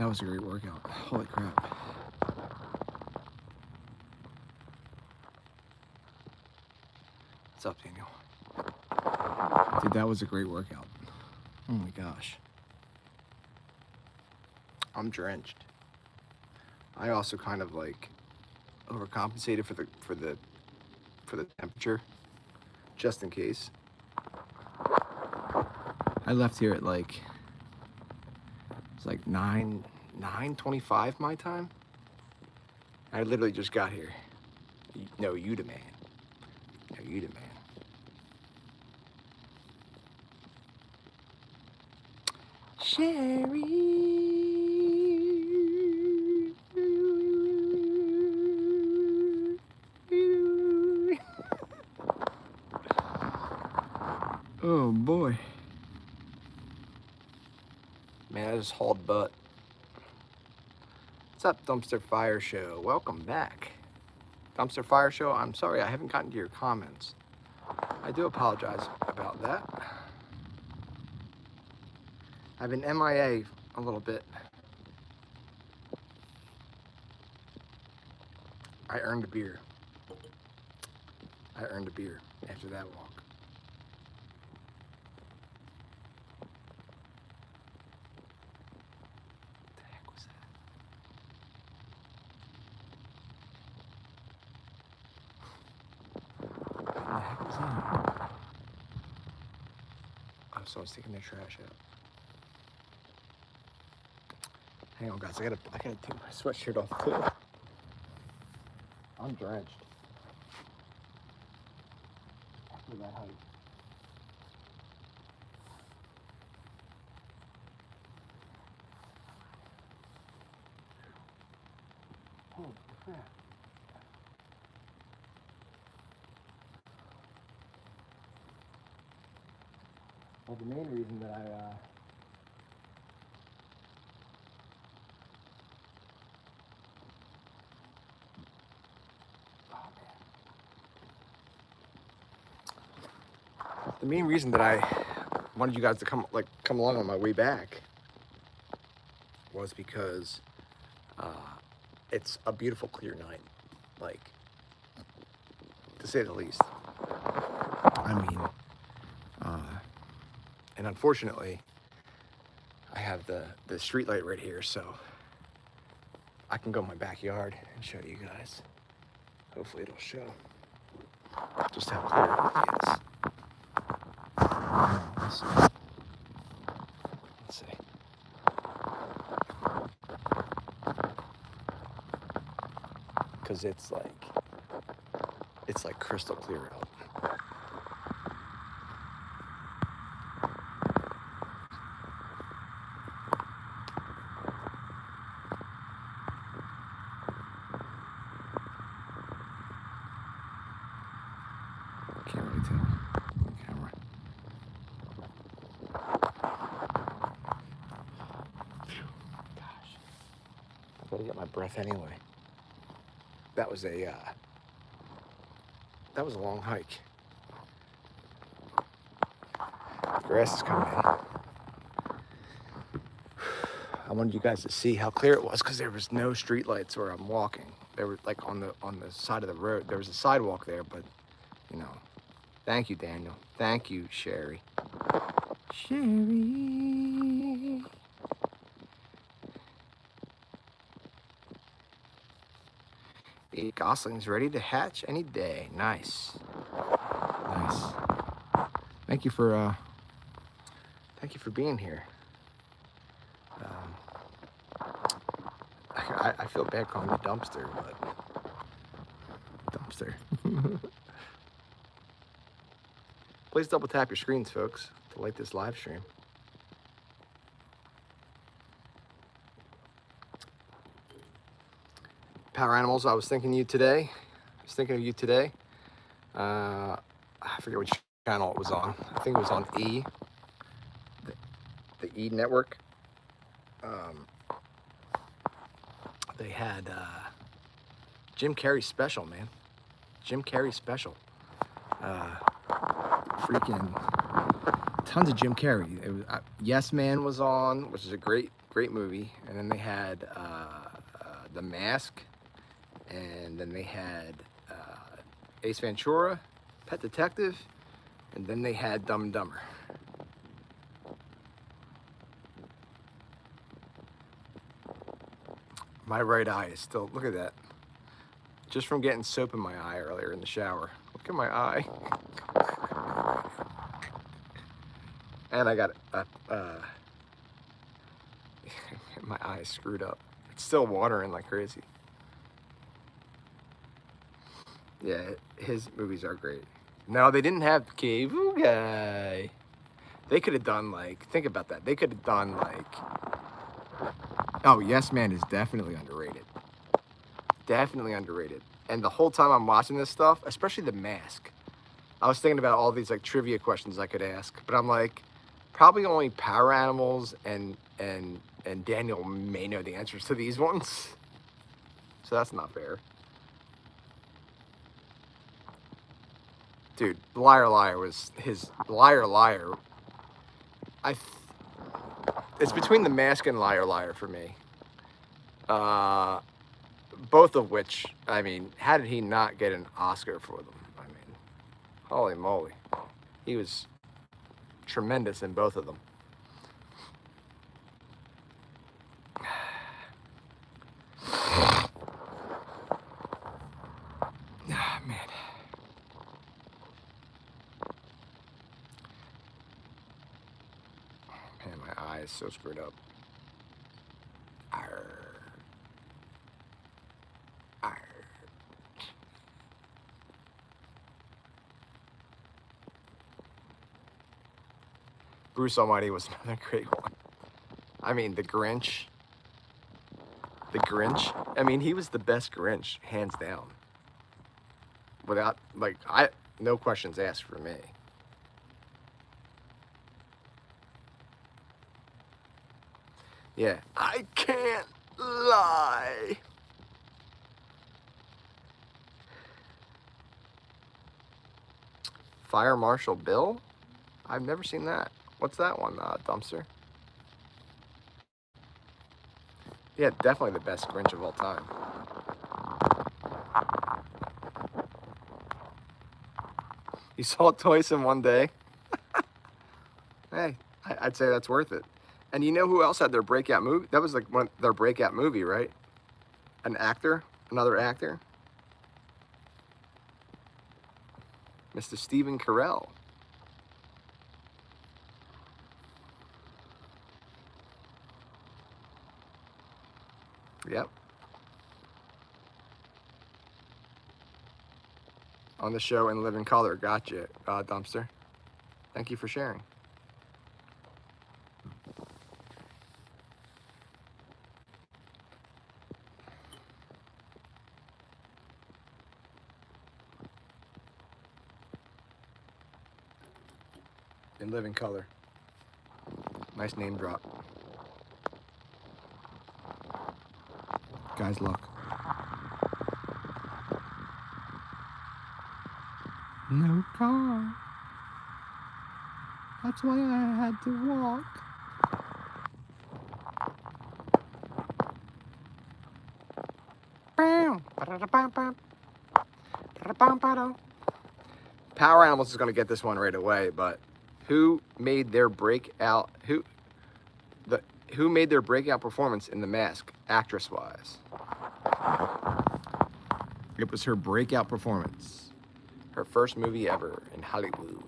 That was a great workout. Holy crap. What's up, Daniel? Dude, that was a great workout. Oh my gosh. I'm drenched. I also kind of like overcompensated for the temperature, just in case. I left here at like it's like 9:25 my time. I literally just got here. No, you the man. No, you the man. Sherry. Oh boy. Man, I just hauled butt. What's up, Dumpster Fire Show? Welcome back. Dumpster Fire Show, I'm sorry I haven't gotten to your comments. I do apologize about that. I've been MIA a little bit. I earned a beer. I earned a beer after that walk. What the heck was that? What the heck was that? Oh, someone's taking their trash out. Hang on, guys. I gotta take my sweatshirt off too. I'm drenched. After that hike. Holy crap. Well, the main reason that the main reason that I wanted you guys to come along on my way back was because it's a beautiful, clear night, like, to say the least. I mean, and unfortunately, I have the street light right here, so I can go in my backyard and show you guys. Hopefully it'll show just how clear it is. Let's see. Because it's like crystal clear out. Can't really tell on the camera. Gosh, I gotta get my breath anyway. That was a long hike. The grass is coming in. I wanted you guys to see how clear it was because there was no street lights where I'm walking. There were like on the side of the road. There was a sidewalk there, but you know. Thank you, Daniel. Thank you, Sherry. Sherry. The gosling's ready to hatch any day. Nice. Nice. Thank you for being here. I feel bad calling you Dumpster, but Dumpster. Please double tap your screens, folks, to like this live stream. Power Animals, I was thinking of you today. I forget which channel it was on. I think it was on E, the E network. They had Jim Carrey special, man. Jim Carrey special. Freaking tons of Jim Carrey. It was, Yes Man was on, which is a great great movie. And then they had The Mask, and then they had Ace Ventura, Pet Detective, and then they had Dumb and Dumber. My right eye is still, look at that. Just from getting soap in my eye earlier in the shower. Look at my eye. And I got my eye is screwed up. It's still watering like crazy. Yeah, his movies are great. No, they didn't have Cable Guy. They could have done like, think about that. They could have done like, oh, Yes Man is definitely underrated. Definitely underrated. And the whole time I'm watching this stuff, especially The Mask, I was thinking about all these like trivia questions I could ask, but I'm like, probably only Power Animals and Daniel may know the answers to these ones. So that's not fair. Dude, Liar Liar was his Liar Liar. It's between The Mask and Liar Liar for me. Both of which, I mean, how did he not get an Oscar for them? I mean, holy moly. He was tremendous in both of them. Ah, man. Man, my eye is so screwed up. Arr. Arr. Bruce Almighty was another great one. I mean, The Grinch. The Grinch. I mean, he was the best Grinch, hands down. Without, like, no questions asked for me. Yeah, I can't lie. Fire Marshal Bill? I've never seen that. What's that one, Dumpster? Yeah, definitely the best Grinch of all time. You saw it twice in one day? Hey, I'd say that's worth it. And you know who else had their breakout movie? That was like their breakout movie, right? An actor, another actor. Mr. Stephen Carell. Yep. On the show In Living Color. Gotcha, Dumpster. Thank you for sharing. In Living Color. Nice name drop. Guys, look. No car. That's why I had to walk. Power Animals is going to get this one right away, but who made their breakout? Who made their breakout performance in The Mask, actress-wise? It was her breakout performance. Her first movie ever in Hollywood.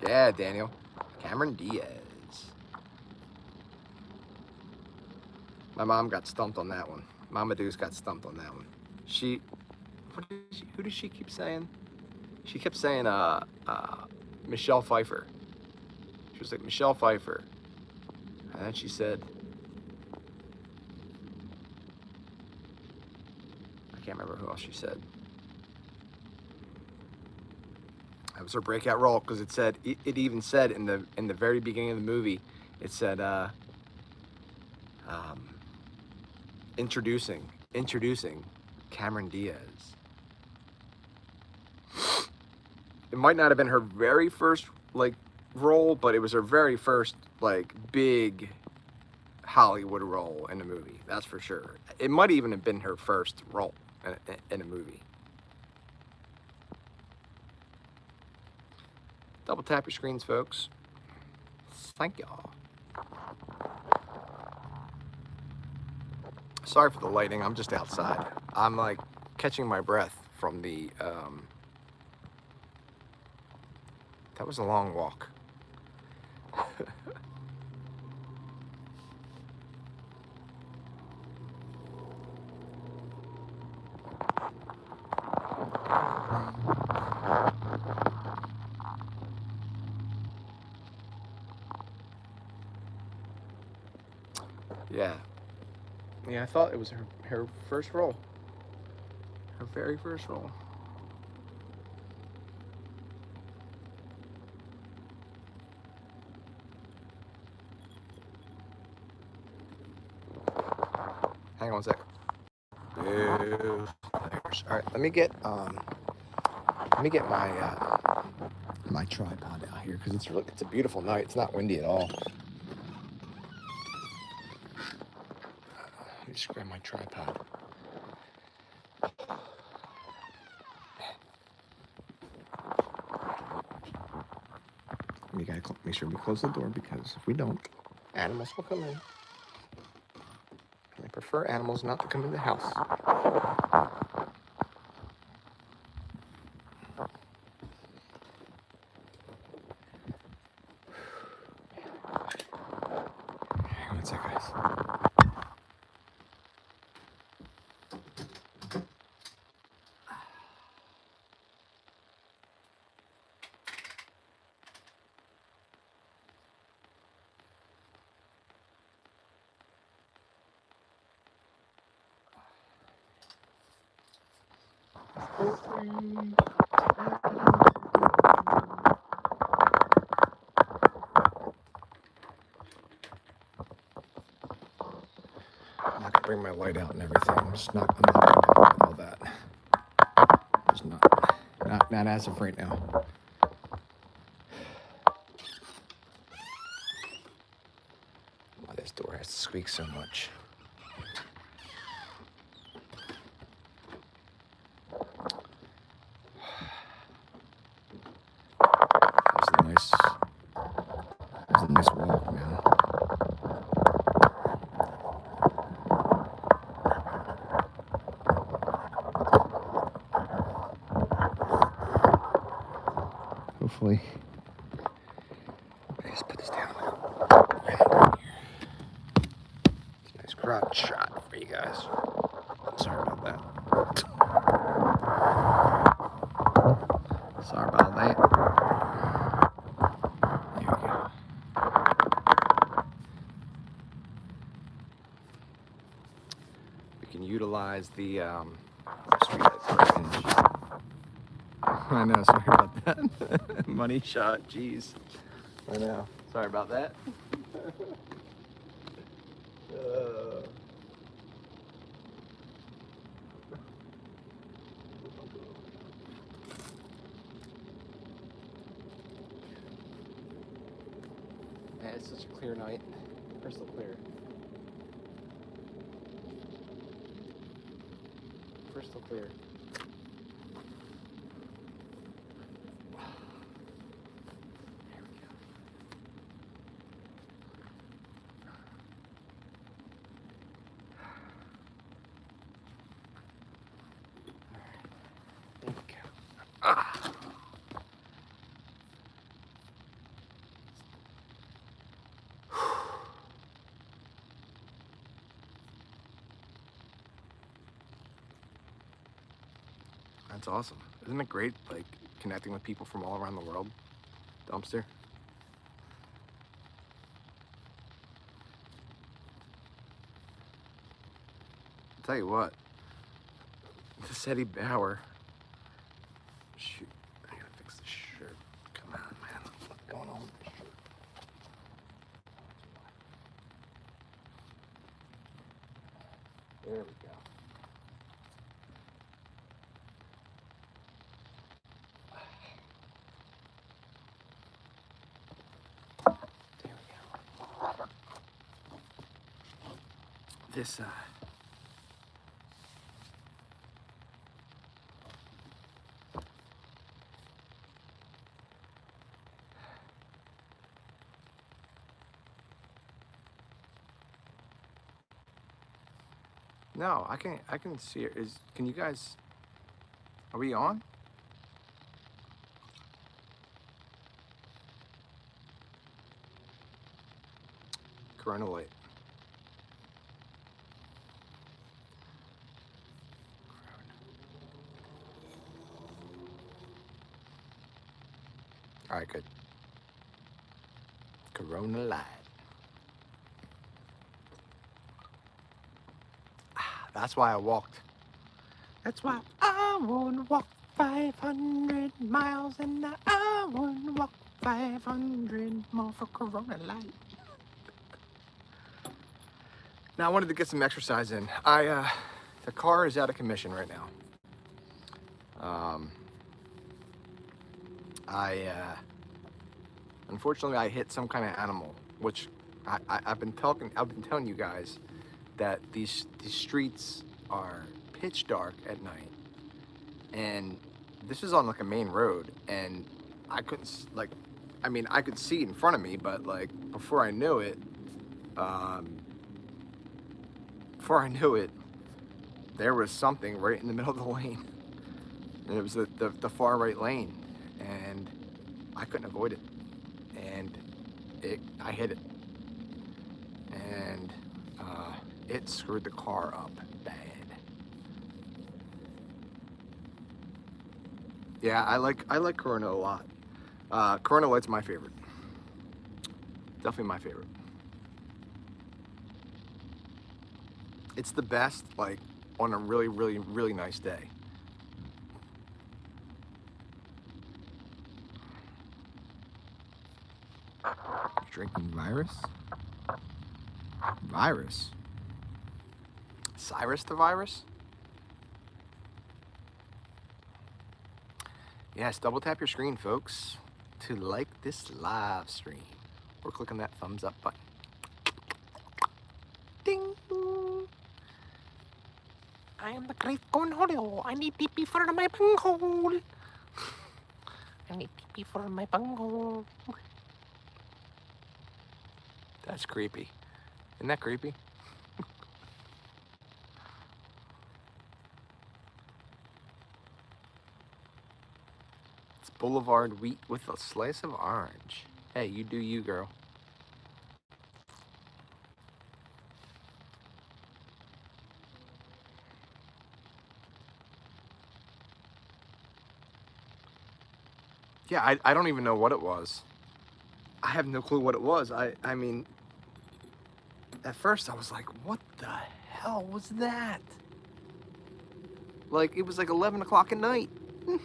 Yeah, Daniel. Cameron Diaz. My mom got stumped on that one. Mama Deuce got stumped on that one. Who did she keep saying? She kept saying, Michelle Pfeiffer. She was like, Michelle Pfeiffer. And then she said, I can't remember who else she said. That was her breakout role because it said it even said in the very beginning of the movie, it said um, introducing Cameron Diaz. It might not have been her very first like role, but it was her very first like big Hollywood role in a movie. That's for sure. It might even have been her first role in a movie. Double tap your screens, folks. Thank y'all. Sorry for the lighting. I'm just outside. I'm like catching my breath from the. That was a long walk. Yeah. Yeah, I thought it was her first role. Her very first role. Hang on a sec. All right, let me get my tripod out here because it's a beautiful night. It's not windy at all. Let me just grab my tripod. We gotta make sure we close the door because if we don't, animals will come in. I prefer animals not to come in the house. Hang on a sec, guys. I'm not gonna bring my light out and everything. I'm not gonna do all that. Just not as of right now. Why this door has to squeak so much? That was a nice walk, man. Hopefully, I just put this down. It's a nice crotch shot for you guys. Sorry about that. Sorry about that. There we go. We can utilize the I know, sorry about that. Money shot, jeez. I know, sorry about that. Man, it's such a clear night. Crystal clear. Crystal clear. There we go. Ah. That's awesome. Isn't it great, like, connecting with people from all around the world? Dumpster. I'll tell you what, this Eddie Bauer, shoot, I gotta fix this shirt. this no, I can see it. Can you guys, are we on? Corona Light. All right, good. Corona Light. That's why I walked. That's why I won't walk 500 miles and I won't walk 500 more for Corona Light. Now I wanted to get some exercise in. The car is out of commission right now. Unfortunately I hit some kind of animal, which I've been telling you guys that these streets are pitch dark at night, and this is on like a main road, and I couldn't I could see in front of me, but like before I knew it, there was something right in the middle of the lane, and it was the far right lane, and I couldn't avoid it, and I hit it, and it screwed the car up bad. Yeah, I like Corona a lot. Corona Light's my favorite. Definitely my favorite. It's the best, like, on a really, really, really nice day. Drinking virus? Virus? Cyrus the virus? Yes, double tap your screen, folks, to like this live stream. Or click on that thumbs up button. Ding! I am the great Cornholio. I need TP for my bunghole. I need TP for my bunghole. That's creepy. Isn't that creepy? It's Boulevard wheat with a slice of orange. Hey, you do you, girl. Yeah, I don't even know what it was. I have no clue what it was. I mean, at first I was like, what the hell was that? Like, it was like 11 o'clock at night. And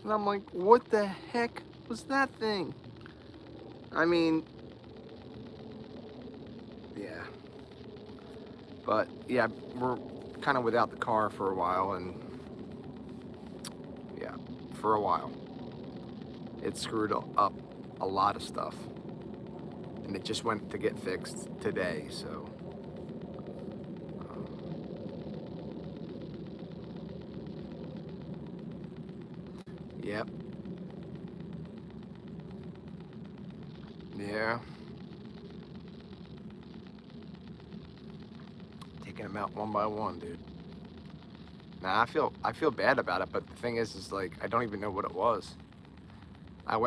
I'm like, what the heck was that thing? I mean, yeah. But, yeah, we're kind of without the car for a while, and yeah, for a while. It screwed up a lot of stuff. And it just went to get fixed today, so. Yep. Yeah. Taking them out one by one, dude. Nah, I feel bad about it, but the thing is like, I don't even know what it was. I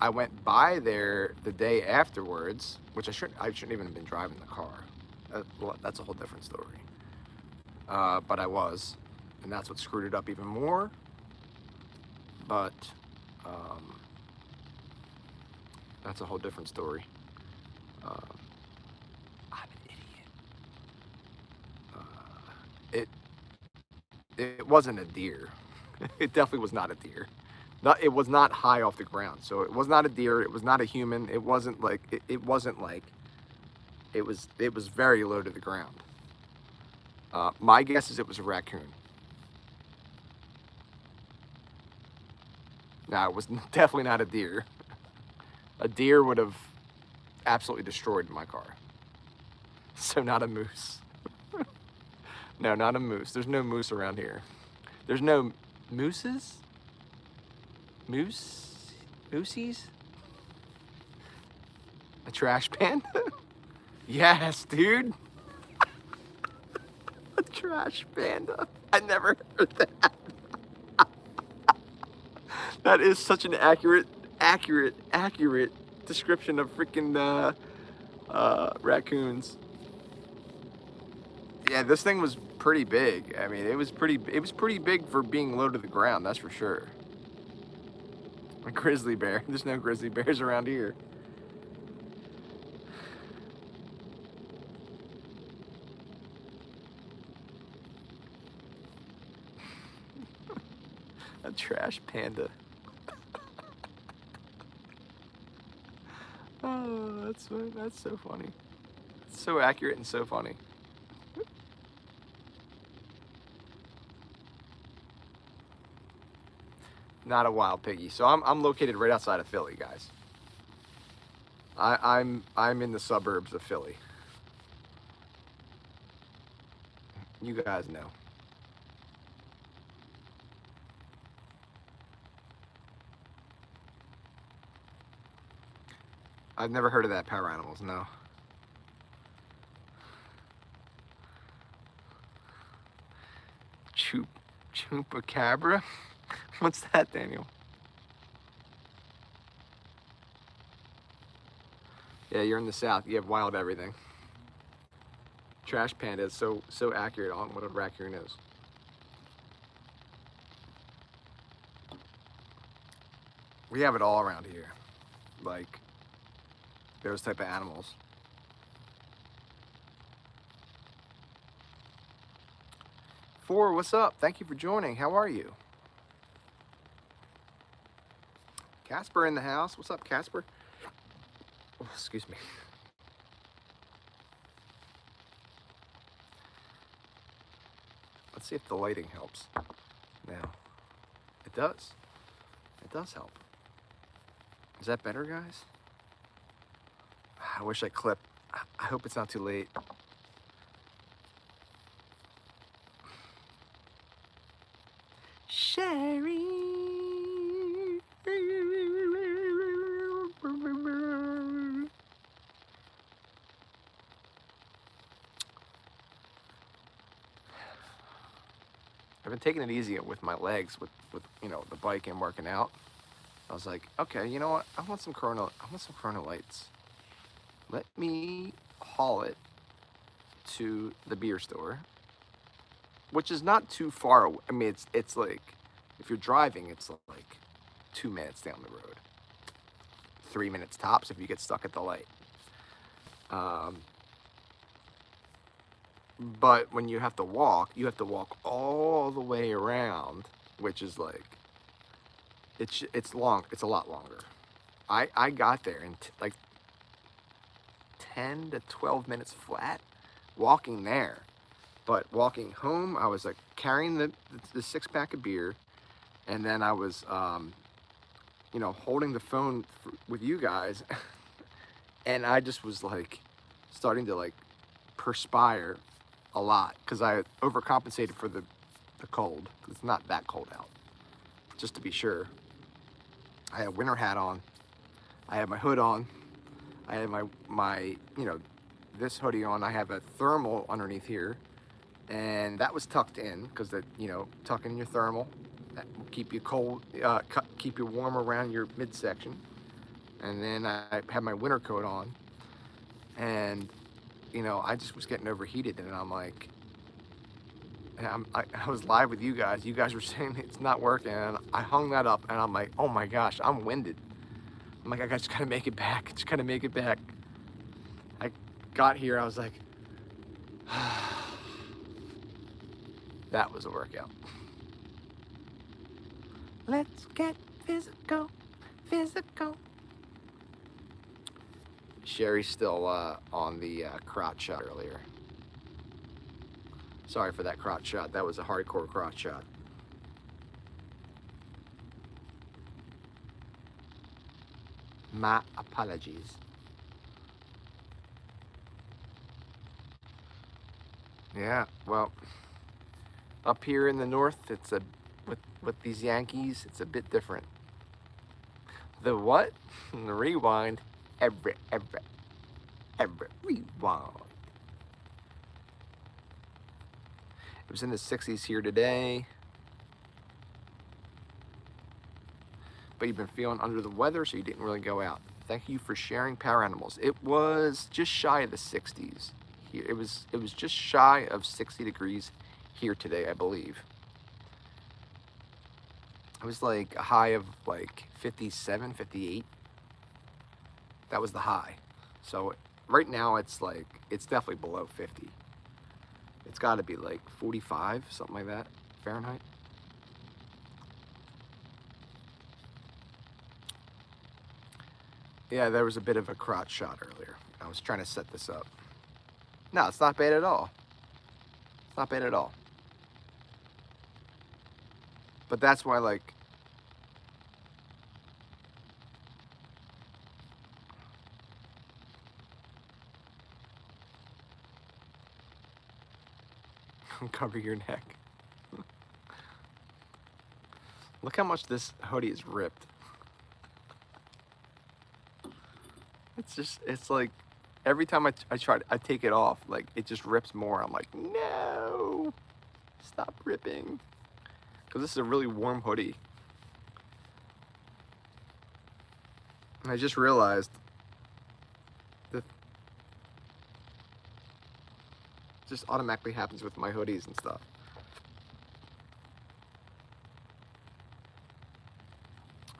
went by there the day afterwards, which I shouldn't even have been driving the car. Well, that's a whole different story. But I was, and that's what screwed it up even more. But that's a whole different story. I'm an idiot. It wasn't a deer. It definitely was not a deer. It was not high off the ground, so it was not a deer. It was not a human. It wasn't like it wasn't like it was very low to the ground. My guess is it was a raccoon. No, it was definitely not a deer. A deer would have absolutely destroyed my car. So not a moose. No, not a moose. There's no moose around here. There's no mooses? Moosies? A trash panda? Yes, dude. A trash panda. I never heard that. That is such an accurate description of freaking raccoons. Yeah, this thing was pretty big. I mean, it was pretty big for being low to the ground, that's for sure. A grizzly bear. There's no grizzly bears around here. A trash panda. Oh, that's so funny. It's so accurate and so funny. Not a wild piggy. So I'm located right outside of Philly, guys. I'm in the suburbs of Philly. You guys know. I've never heard of that, Power Animals, no. Chupacabra? What's that, Daniel? Yeah, you're in the South. You have wild everything. Trash panda is so accurate on what a raccoon is. We have it all around here. Like, those type of animals. Four, what's up? Thank you for joining. How are you? Casper in the house. What's up, Casper? Oh, excuse me. Let's see if the lighting helps. Now, it does. It does help. Is that better, guys? I wish I clipped. I hope it's not too late. Sherry. I've been taking it easy with my legs, with you know, the bike and working out. I was like, okay, you know what? I want some Corona lights. Let me haul it to the beer store, which is not too far away. I mean, it's like, if you're driving, it's like 2 minutes down the road. 3 minutes tops if you get stuck at the light. But when you have to walk all the way around, which is like, it's long. It's a lot longer. I got there in like 10 to 12 minutes flat walking there. But walking home, I was like carrying the 6-pack of beer, and then I was, you know, holding the phone with you guys, and I just was like starting to like perspire a lot because I overcompensated for the cold. It's not that cold out, just to be sure. I had a winter hat on. I had my hood on. I had my you know, this hoodie on. I have a thermal underneath here, and that was tucked in because that, you know, tuck in your thermal. That will keep you cold, keep you warm around your midsection. And then I had my winter coat on, and you know, I just was getting overheated, and I'm like, I was live with you guys. You guys were saying it's not working, and I hung that up, and I'm like, oh my gosh, I'm winded. I'm like, I just gotta make it back. Just gotta make it back. I got here, I was like, that was a workout. Let's get physical, physical. Sherry's still on the crotch shot earlier. Sorry for that crotch shot. That was a hardcore crotch shot. My apologies. Yeah, well, Up here in the north, it's a with these Yankees, it's a bit different. The what? The rewind. Everett rewind. It was in the 60s here today. But you've been feeling under the weather, so you didn't really go out. Thank you for sharing Power Animals. It was just shy of the 60s here. It was just shy of 60 degrees here today, I believe. It was like a high of like 57, 58. That was the high. So right now it's definitely below 50. It's got to be like 45, something like that, Fahrenheit. Yeah, there was a bit of a crotch shot earlier. I was trying to set this up. No, it's not bad at all. It's not bad at all. But that's why, like, cover your neck. Look how much this hoodie is ripped. It's like, every time I take it off, like, it just rips more. I'm like, no, stop ripping. Because this is a really warm hoodie. And I just realized that just automatically happens with my hoodies and stuff.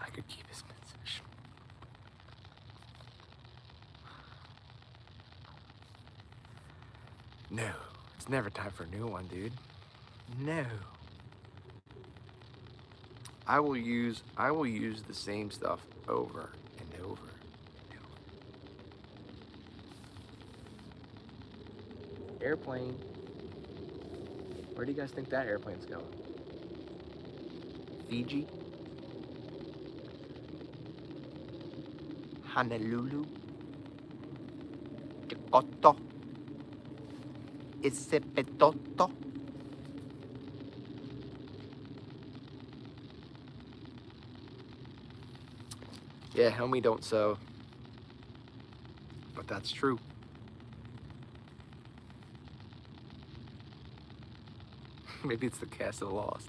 I could keep his position. No, it's never time for a new one, dude. No. I will use the same stuff over and over and over. Airplane. Where do you guys think that airplane's going? Fiji? Honolulu? Kyoto? Isipetoto? Yeah, homie, don't sew. But that's true. Maybe it's the cast of Lost.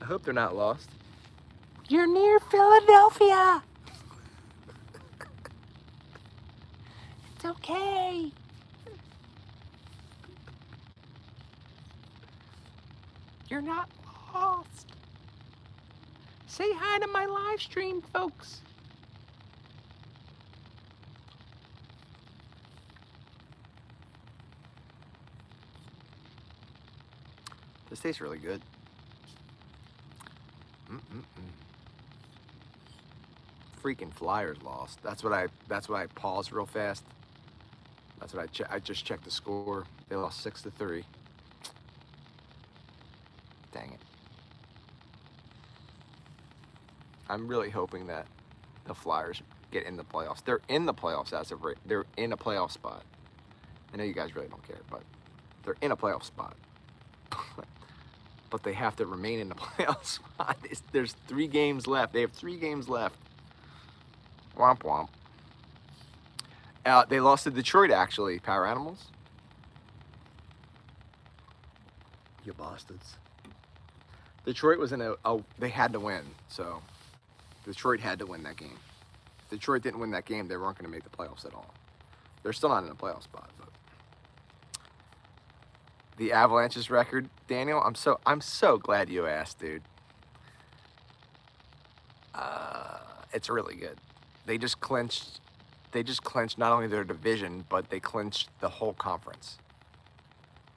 I hope they're not lost. You're near Philadelphia. It's okay. You're not lost. Say hi to my live stream, folks. This tastes really good. Freaking Flyers lost. That's what I paused real fast. That's what I just checked the score. They lost 6-3. Dang it. I'm really hoping that the Flyers get in the playoffs. They're in the playoffs as of right. They're in a playoff spot. I know you guys really don't care, but they're in a playoff spot. But they have to remain in the playoff spot. There's 3 games left. They have 3 games left. Womp womp. They lost to Detroit, actually, Power Animals. You bastards. Detroit was in they had to win, so Detroit had to win that game. If Detroit didn't win that game, they weren't going to make the playoffs at all. They're still not in a playoff spot, but the Avalanche's record, Daniel, I'm so glad you asked, dude. It's really good. They just clinched not only their division, but they clinched the whole conference.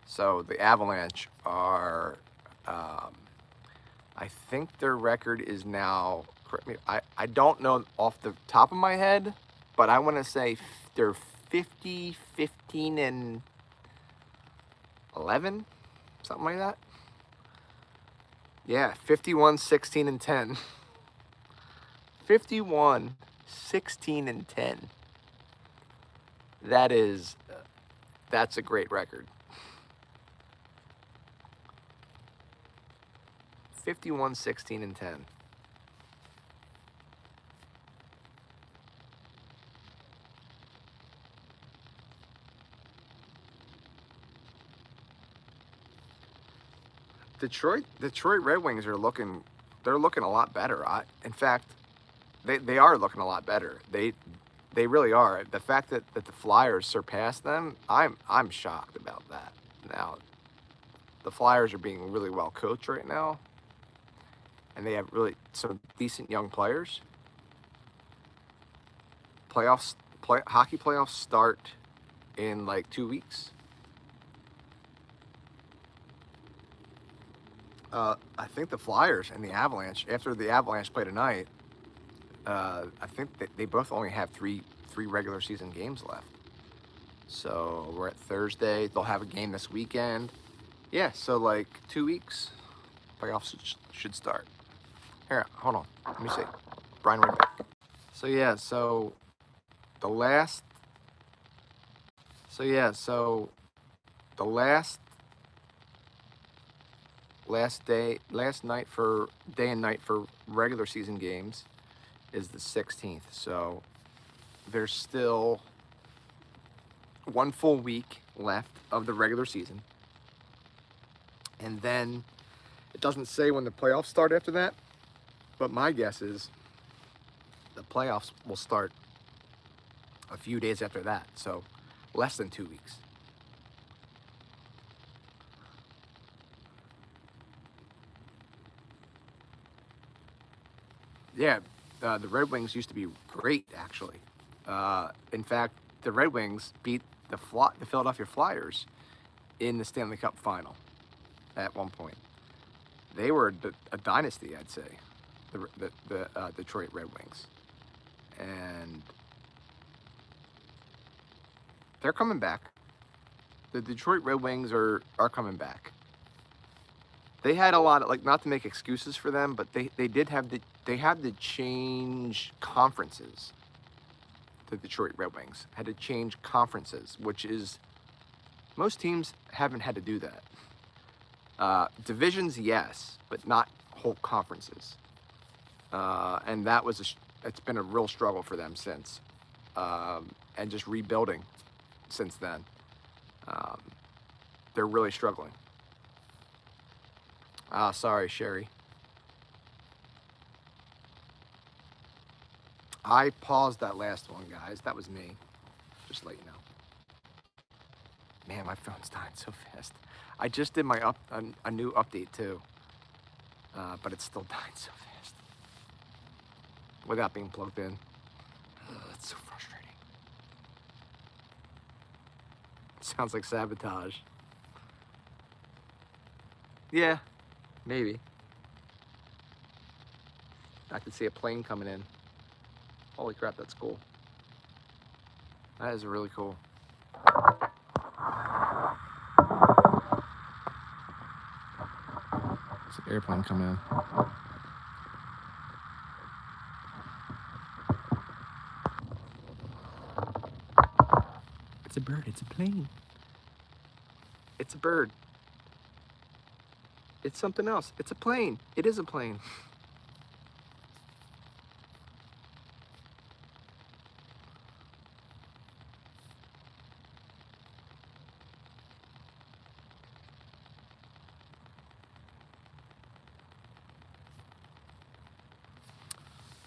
So the Avalanche are, I think their record is now, correct me, I don't know off the top of my head, but I want to say they're 50, 15, and 11, something like that. Yeah, 51, 16, and 10. 51, 16, and 10. That's a great record. 51, 16, and 10. Detroit Red Wings are looking, they're looking a lot better. In fact, they are looking a lot better. They really are. The fact that the Flyers surpassed them, I'm shocked about that. Now, the Flyers are being really well coached right now, and they have really some decent young players. Hockey playoffs start in like 2 weeks. I think the Flyers and the Avalanche, after the Avalanche play tonight, I think they both only have three regular season games left. So we're at Thursday. They'll have a game this weekend. Yeah, so like 2 weeks, playoffs should start. Here, hold on. Let me see. Brian went back. So yeah, so the last. So yeah, so the last night for day and night for regular season games is the 16th. So there's still 1 full week left of the regular season. And then it doesn't say when the playoffs start after that, but my guess is the playoffs will start a few days after that. So less than 2 weeks. Yeah, the Red Wings used to be great, actually. In fact, the Red Wings beat the Philadelphia Flyers in the Stanley Cup final at one point. They were a dynasty, I'd say, the Detroit Red Wings. And they're coming back. The Detroit Red Wings are coming back. They had a lot of, like, not to make excuses for them, but they had to change conferences. The Detroit Red Wings had to change conferences, which is, most teams haven't had to do that. Divisions, yes, but not whole conferences. And that was it's been a real struggle for them since, and just rebuilding since then. They're really struggling. Sorry, Sherry. I paused that last one, guys. That was me. Just to let you know. Man, my phone's dying so fast. I just did my a new update too, but it's still dying so fast without being plugged in. It's so frustrating. It sounds like sabotage. Yeah, maybe. I could see a plane coming in. Holy crap, that's cool. That is really cool. It's an airplane coming in. It's a bird, it's a plane. It's a bird. It's something else. It's a plane. It is a plane.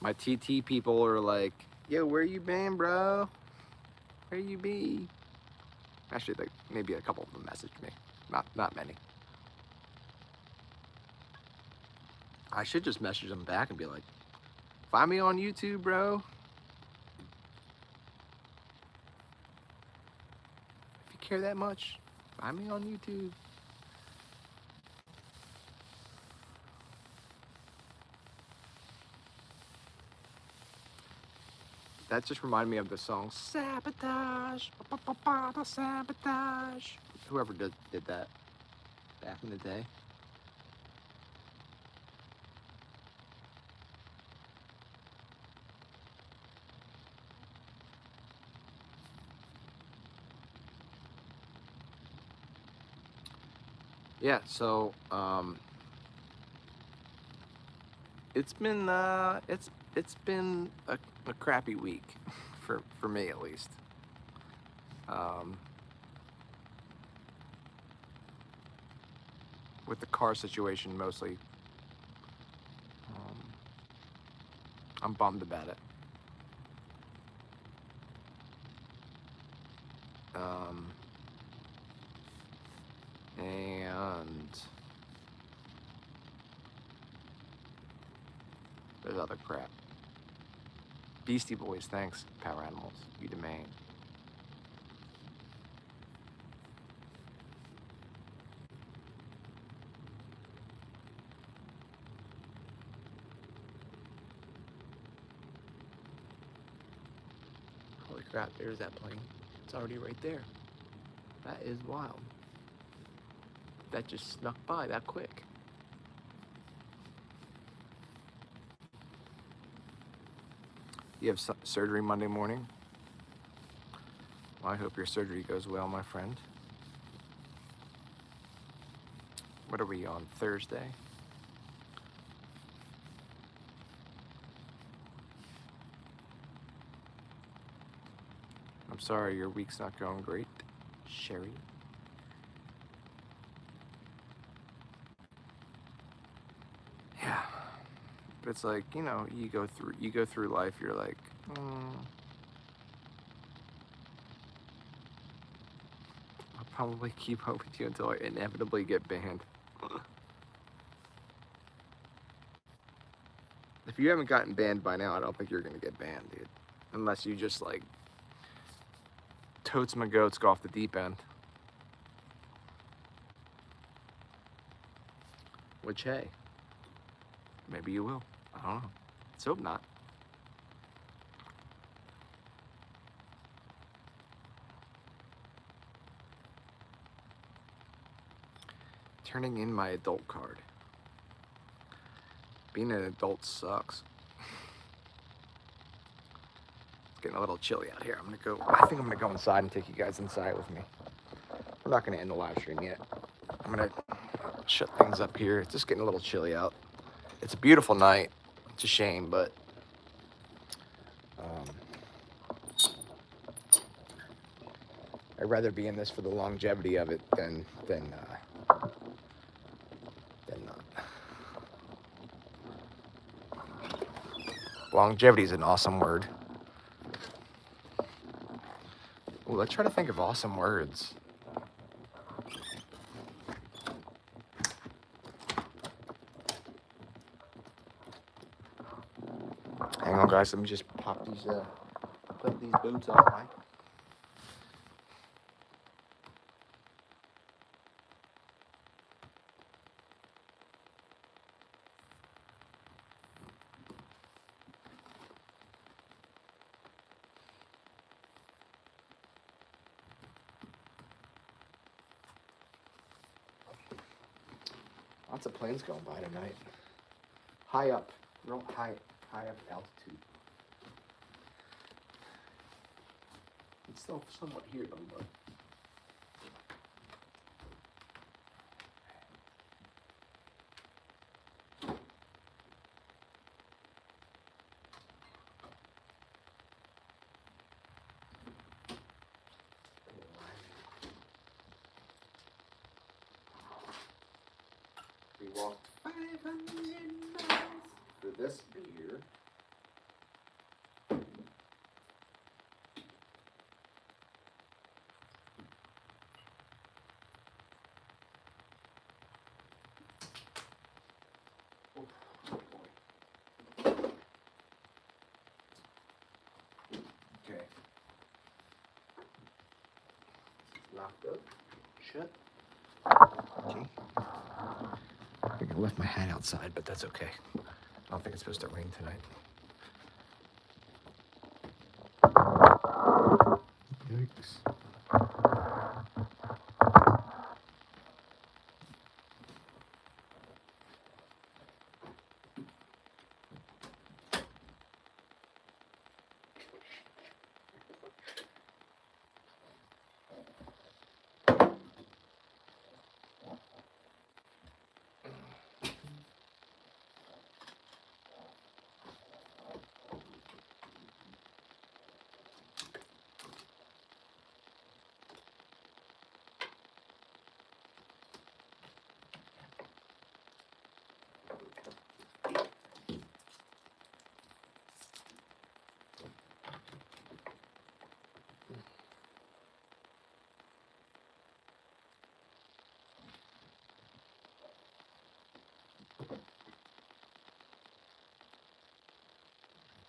My TT people are like, yo, where you been, bro? Where you be? Actually, like, maybe a couple of them messaged me. Not many. I should just message them back and be like, find me on YouTube, bro. If you care that much, find me on YouTube. That just reminded me of the song Sabotage, Sabotage. Whoever did that back in the day. Yeah, so it's been a crappy week for me at least. With the car situation mostly. I'm bummed about it. And there's other crap. Beastie Boys, thanks. Power Animals, You Domain. Holy crap, there's that plane. It's already right there. That is wild. That just snuck by that quick. You have surgery Monday morning? Well, I hope your surgery goes well, my friend. What are we on, Thursday? I'm sorry your week's not going great, Sherry. Yeah, but it's like, you know, you go through life, you're like, I'll probably keep up with you until I inevitably get banned. If you haven't gotten banned by now, I don't think you're gonna get banned, dude. Unless you just like totes my goats, go off the deep end. Which, hey, maybe you will. I don't know. Let's hope not. Turning in my adult card. Being an adult sucks. It's getting a little chilly out here. I think I'm gonna go inside and take you guys inside with me. We're not gonna end the live stream yet. I'm gonna shut things up here. It's just getting a little chilly out. It's a beautiful night. It's a shame, but I'd rather be in this for the longevity of it than not. Longevity is an awesome word. Ooh, let's try to think of awesome words. Hang on, guys. Let me just pop these, put these boots on, right? Lots of planes going by tonight. High up, real high up altitude. It's still somewhat here though, but. We walked 500 miles for this beer. Okay. Locked up. Shut. Okay. I think I left my hat outside, but that's okay. I don't think it's supposed to rain tonight. Yikes.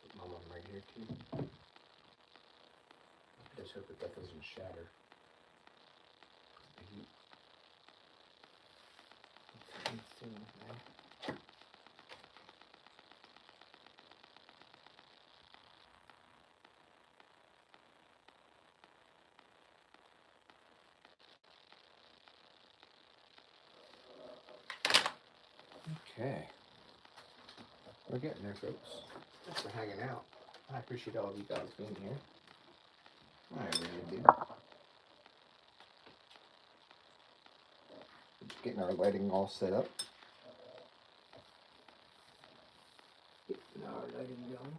Put my one right here too. I just hope that doesn't shatter. The heat. Okay. We're getting there, folks. Thanks for hanging out. I appreciate all of you guys being here. I really do. Getting our lighting all set up. Getting our lighting going.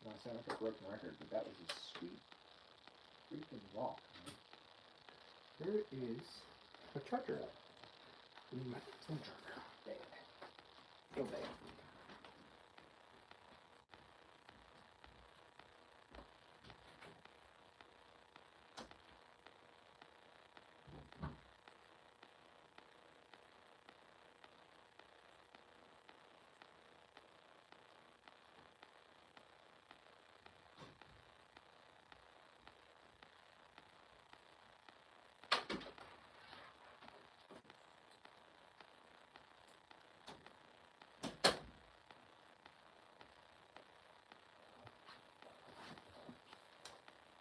I sound like a broken record, but that was a sweet freaking walk. There is a charger up. Need my phone charger. There. Go there.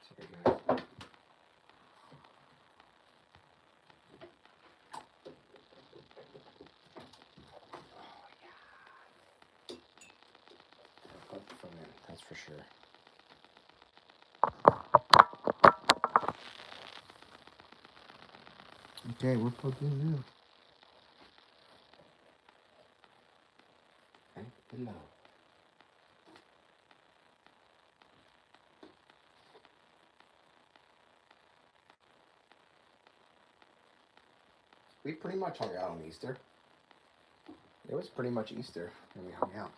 Sorry, guys. Plug the phone in, that's for sure. Okay, we're plugged in now. Okay, hello. We pretty much hung out on Easter. It was pretty much Easter when we hung out.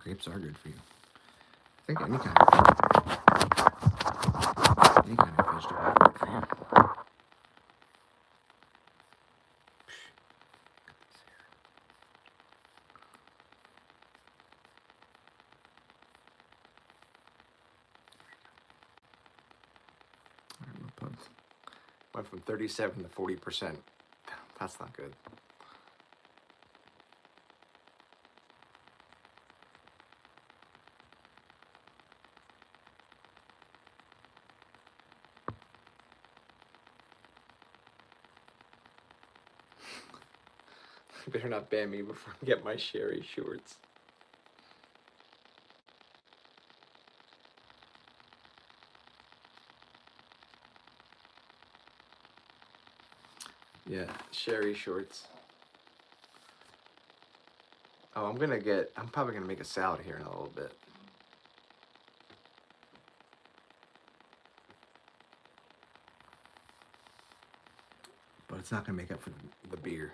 Grapes are good for you. I think any kind of vegetable is good for you. Went from 37 to 40%. That's not good. You better not ban me before I get my Sherry shorts. Yeah, Sherry shorts. Oh, I'm probably gonna make a salad here in a little bit. But it's not gonna make up for the beer.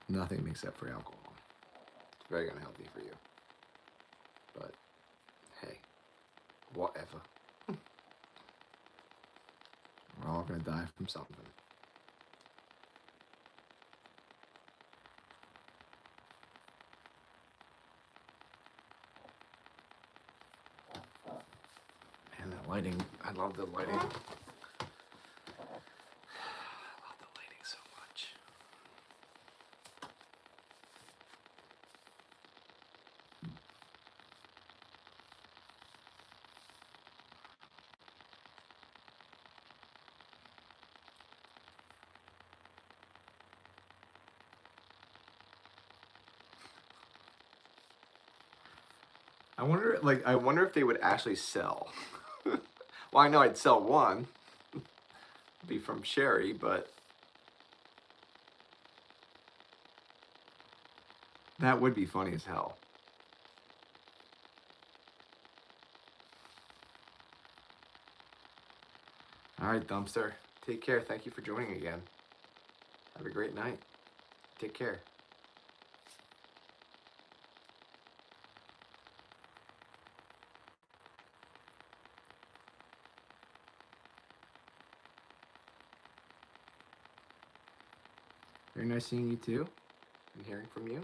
Nothing makes up for alcohol. It's very unhealthy for you. But hey, whatever. We're all gonna die from something. Man, that lighting. I love the lighting. I love the lighting so much. I wonder if they would actually sell. Well, I know I'd sell one. Be from Sherry, but that would be funny as hell. All right, Dumpster. Take care. Thank you for joining again. Have a great night. Take care. Very nice seeing you too, and hearing from you.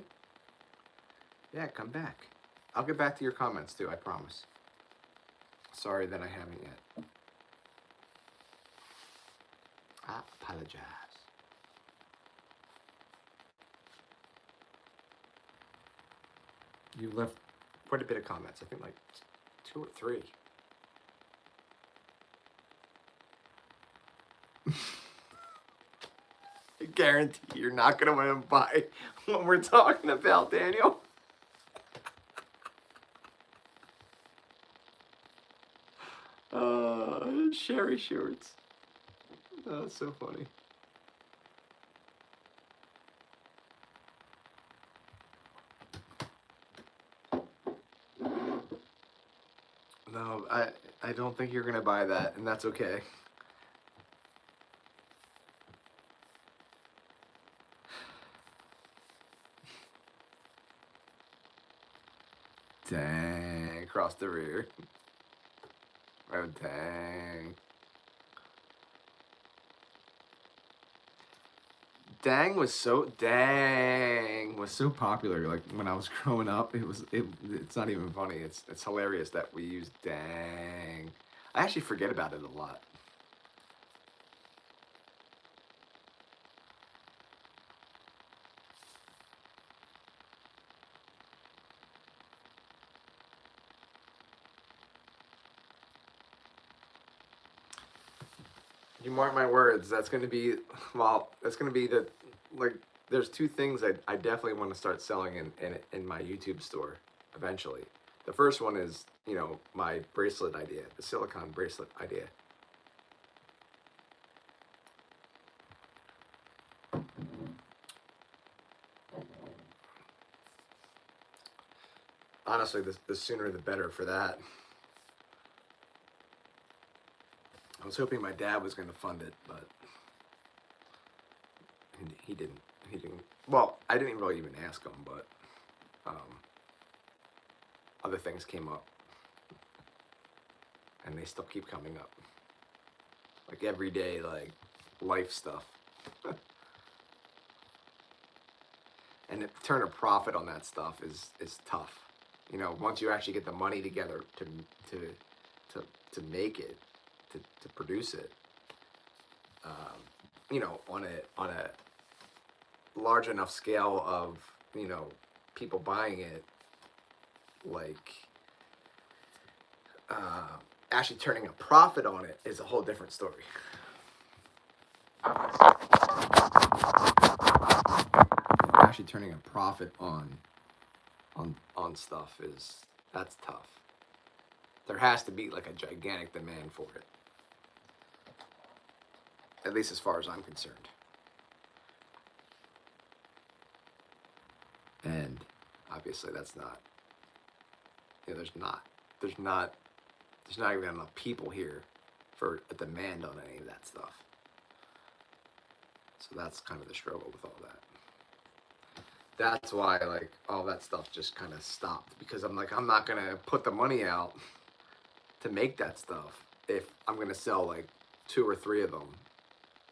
Yeah, come back. I'll get back to your comments too, I promise. Sorry that I haven't yet. I apologize. You left quite a bit of comments. I think like 2 or 3. I guarantee you're not gonna want to buy what we're talking about, Daniel. Sherry shorts. Oh, that's so funny. No, I don't think you're gonna buy that, and that's okay. Dang, across the rear. Oh, dang. Dang was so popular. Like when I was growing up, it's not even funny. It's hilarious that we use dang. I actually forget about it a lot. You mark my words. That's gonna be the like. There's 2 things I definitely want to start selling in my YouTube store eventually. The first one is, you know, my bracelet idea, the silicone bracelet idea. Honestly, the sooner the better for that. I was hoping my dad was going to fund it, but he didn't. He didn't. Well, I didn't really even ask him, but other things came up, and they still keep coming up. Like every day, like life stuff. And to turn a profit on that stuff is tough. You know, once you actually get the money together to make it, to produce it, you know, on a large enough scale of, you know, people buying it, like actually turning a profit on it is a whole different story. Actually turning a profit on stuff that's tough. There has to be like a gigantic demand for it. At least as far as I'm concerned. And obviously that's not, you know, there's not even enough people here for a demand on any of that stuff. So that's kind of the struggle with all that. That's why, like, all that stuff just kind of stopped, because I'm like, I'm not gonna put the money out to make that stuff if I'm gonna sell like 2 or 3 of them,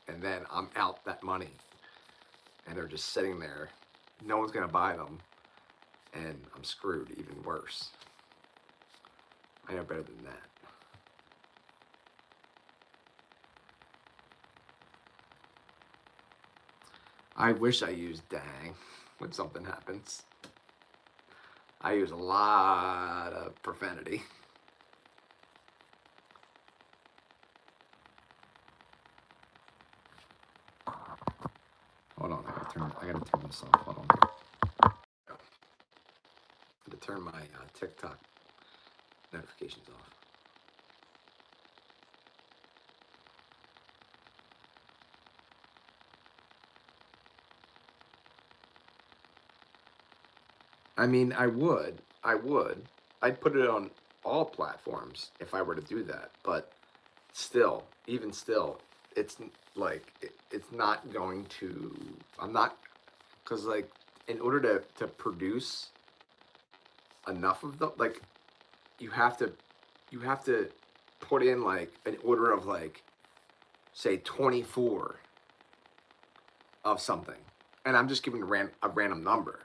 and then I'm out that money, and they're just sitting there. No one's gonna buy them, and I'm screwed even worse. I know better than that. I wish I used dang when something happens. I use a lot of profanity. Hold on, I gotta turn this off. Hold on. I gotta turn my TikTok notifications off. I mean, I would. I'd put it on all platforms if I were to do that. But still, even still, it's like it's not going to. I'm not, because like in order to produce enough of them, like you have to you have to put in like an order of like say 24 of something, and I'm just giving a random number.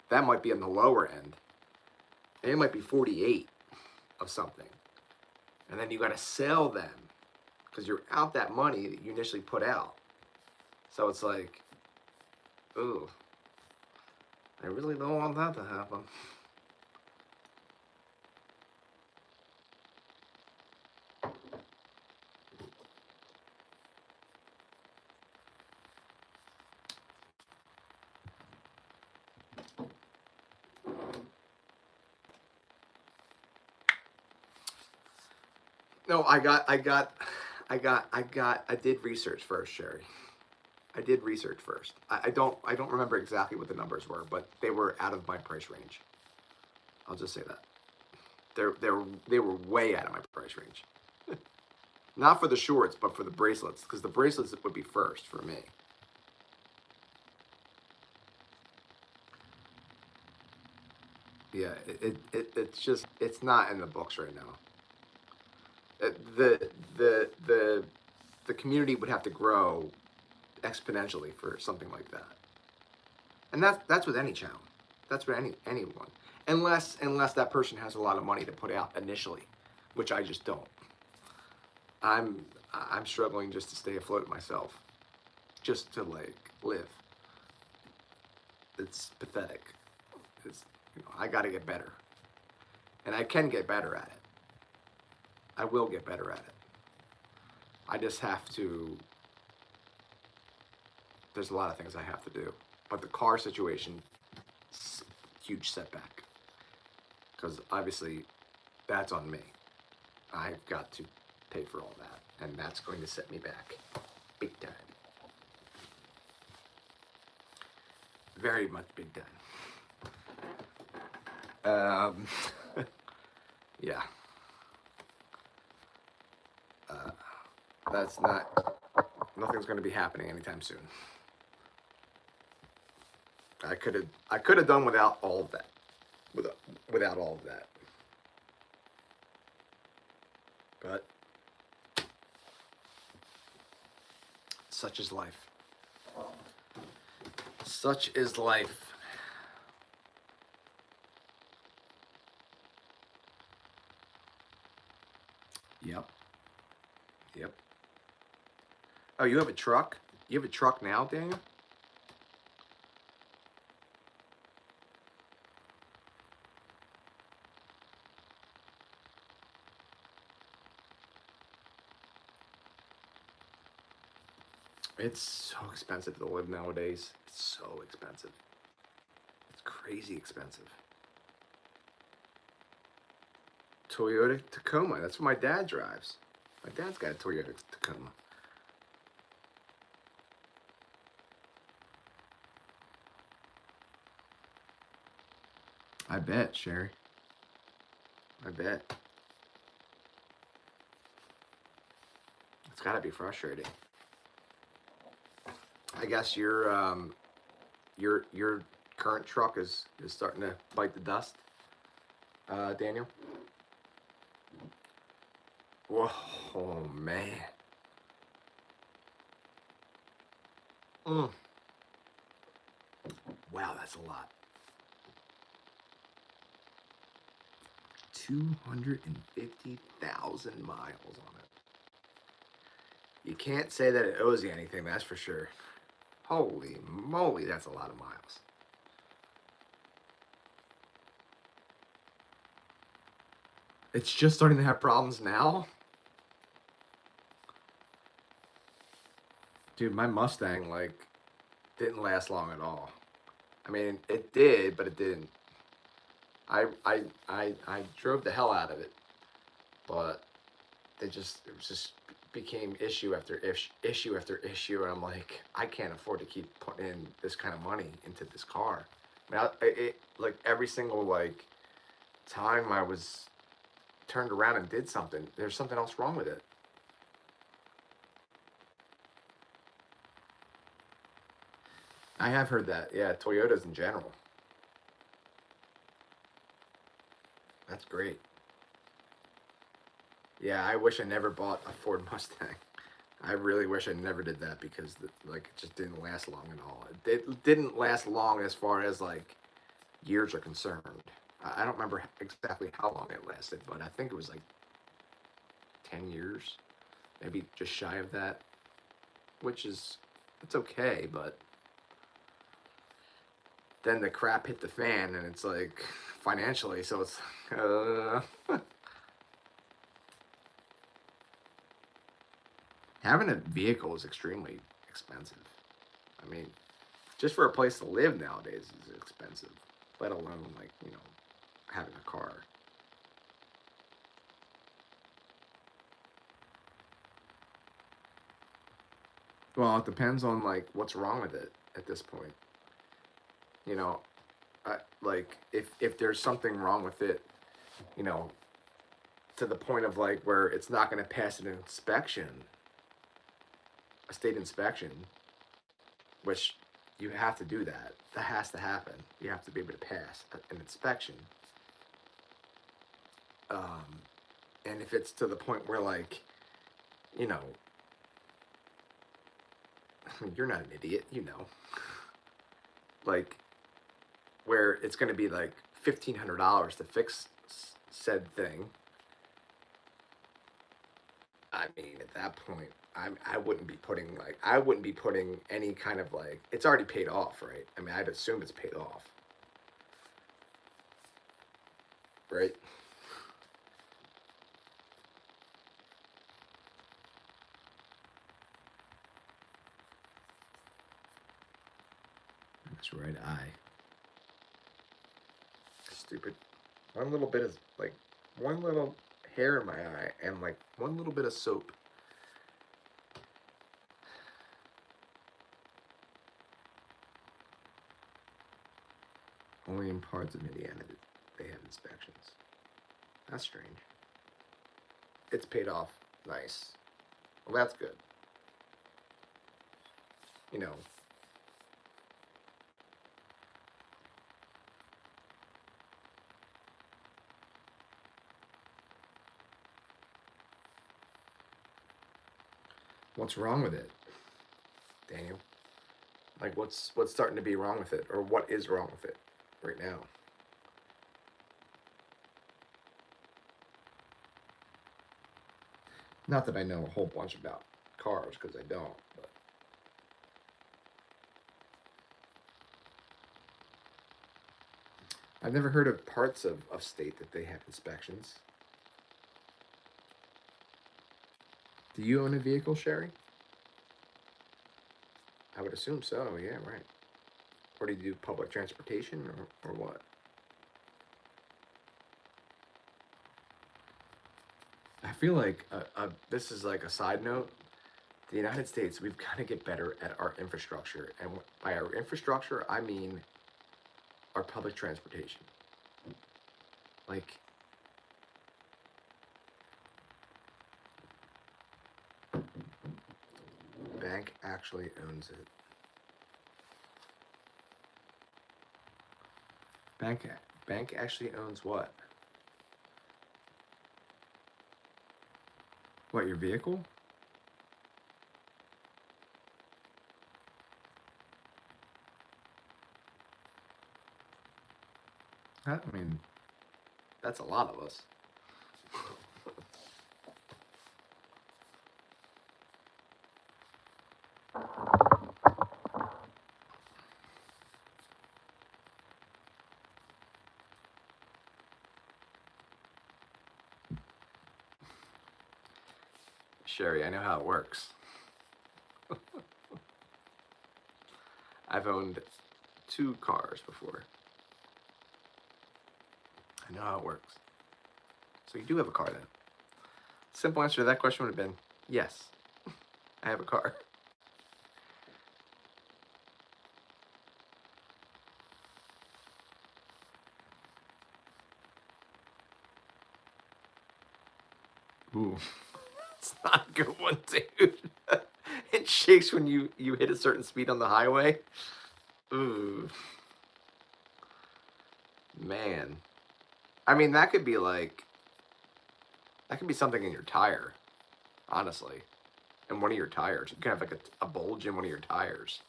That might be on the lower end. And it might be 48 of something. And then you got to sell them because you're out that money that you initially put out. So it's like, ooh, I really don't want that to happen. No, I did research first, Sherry. I did research first. I don't remember exactly what the numbers were, but they were out of my price range. I'll just say that. They were way out of my price range. Not for the shorts, but for the bracelets, because the bracelets would be first for me. Yeah, it's just it's not in the books right now. The the the the community would have to grow exponentially for something like that, and that's with any channel. That's with anyone, unless that person has a lot of money to put out initially, which I just don't. I'm I'm struggling just to stay afloat myself, just to like live. It's pathetic. It's I got to get better, and I can get better at it. I will get better at it. I just have to. There's a lot of things I have to do, but the car situation, huge setback, because obviously, that's on me. I've got to pay for all that, and that's going to set me back, big time. Very much big time. Yeah. Uh, that's not. Nothing's going to be happening anytime soon. I could have done without all of that. Without all of that. But such is life. Such is life. Yep. Yep. Oh, you have a truck? You have a truck now, Daniel? It's so expensive to live nowadays. It's so expensive. It's crazy expensive. Toyota Tacoma. That's what my dad drives. My dad's got a Toyota Tacoma. I bet, Sherry. I bet. It's got to be frustrating. I guess your current truck is starting to bite the dust, Daniel. Whoa, oh man. Mm. Wow, that's a lot. 250,000 miles on it. You can't say that it owes you anything, that's for sure. Holy moly, that's a lot of miles. It's just starting to have problems now? Dude, my Mustang, like, didn't last long at all. I mean, it did, but it didn't. I drove the hell out of it, but it was just became issue after issue after issue, and I'm like, I can't afford to keep putting in this kind of money into this car. I mean, like every single like time I was turned around and did something, there's something else wrong with it. I have heard that. Yeah, Toyotas in general. That's great. Yeah, I wish I never bought a Ford Mustang. I really wish I never did that because like it just didn't last long at all. It didn't last long as far as like years are concerned. I don't remember exactly how long it lasted, but I think it was like 10 years, maybe just shy of that, which is it's okay, but then the crap hit the fan and it's like financially, so it's having a vehicle is extremely expensive. I mean, just for a place to live nowadays is expensive, let alone like, having a car. Well, it depends on like what's wrong with it at this point. You know, like if there's something wrong with it, you know, to the point of like where it's not going to pass an inspection, a state inspection, which you have to do that. That has to happen. You have to be able to pass an inspection. Um, and if it's to the point where like, you know, you're not an idiot, like where it's going to be like $1,500 to fix said thing. I mean, at that point, I wouldn't be putting any kind of like it's already paid off, right? I mean, I'd assume it's paid off, right? That's right. Stupid. One little bit is like one little hair in my eye and like one little bit of soap. Only in parts of Indiana that they have inspections. That's strange. It's paid off. Nice. Well, that's good. You know, what's wrong with it, Daniel? Like, what's starting to be wrong with it, or what is wrong with it right now? Not that I know a whole bunch about cars, because I don't. But I've never heard of parts of state that they have inspections. Do you own a vehicle, Sherry? I would assume so. Yeah, right. Or do you do public transportation, or what? I feel like this is like a side note. The United States, we've got to get better at our infrastructure, and by our infrastructure, I mean our public transportation. Like, bank actually owns it. Bank bank actually owns what? What, your vehicle? I mean, that's a lot of us. Sherry, I know how it works. I've owned 2 cars before. I know how it works. So you do have a car then? Simple answer to that question would have been yes. I have a car. Ooh, it's not a good one, dude. It shakes when you hit a certain speed on the highway. Ooh, man. I mean, that could be something in your tire, honestly. In one of your tires, you can have like a bulge in one of your tires.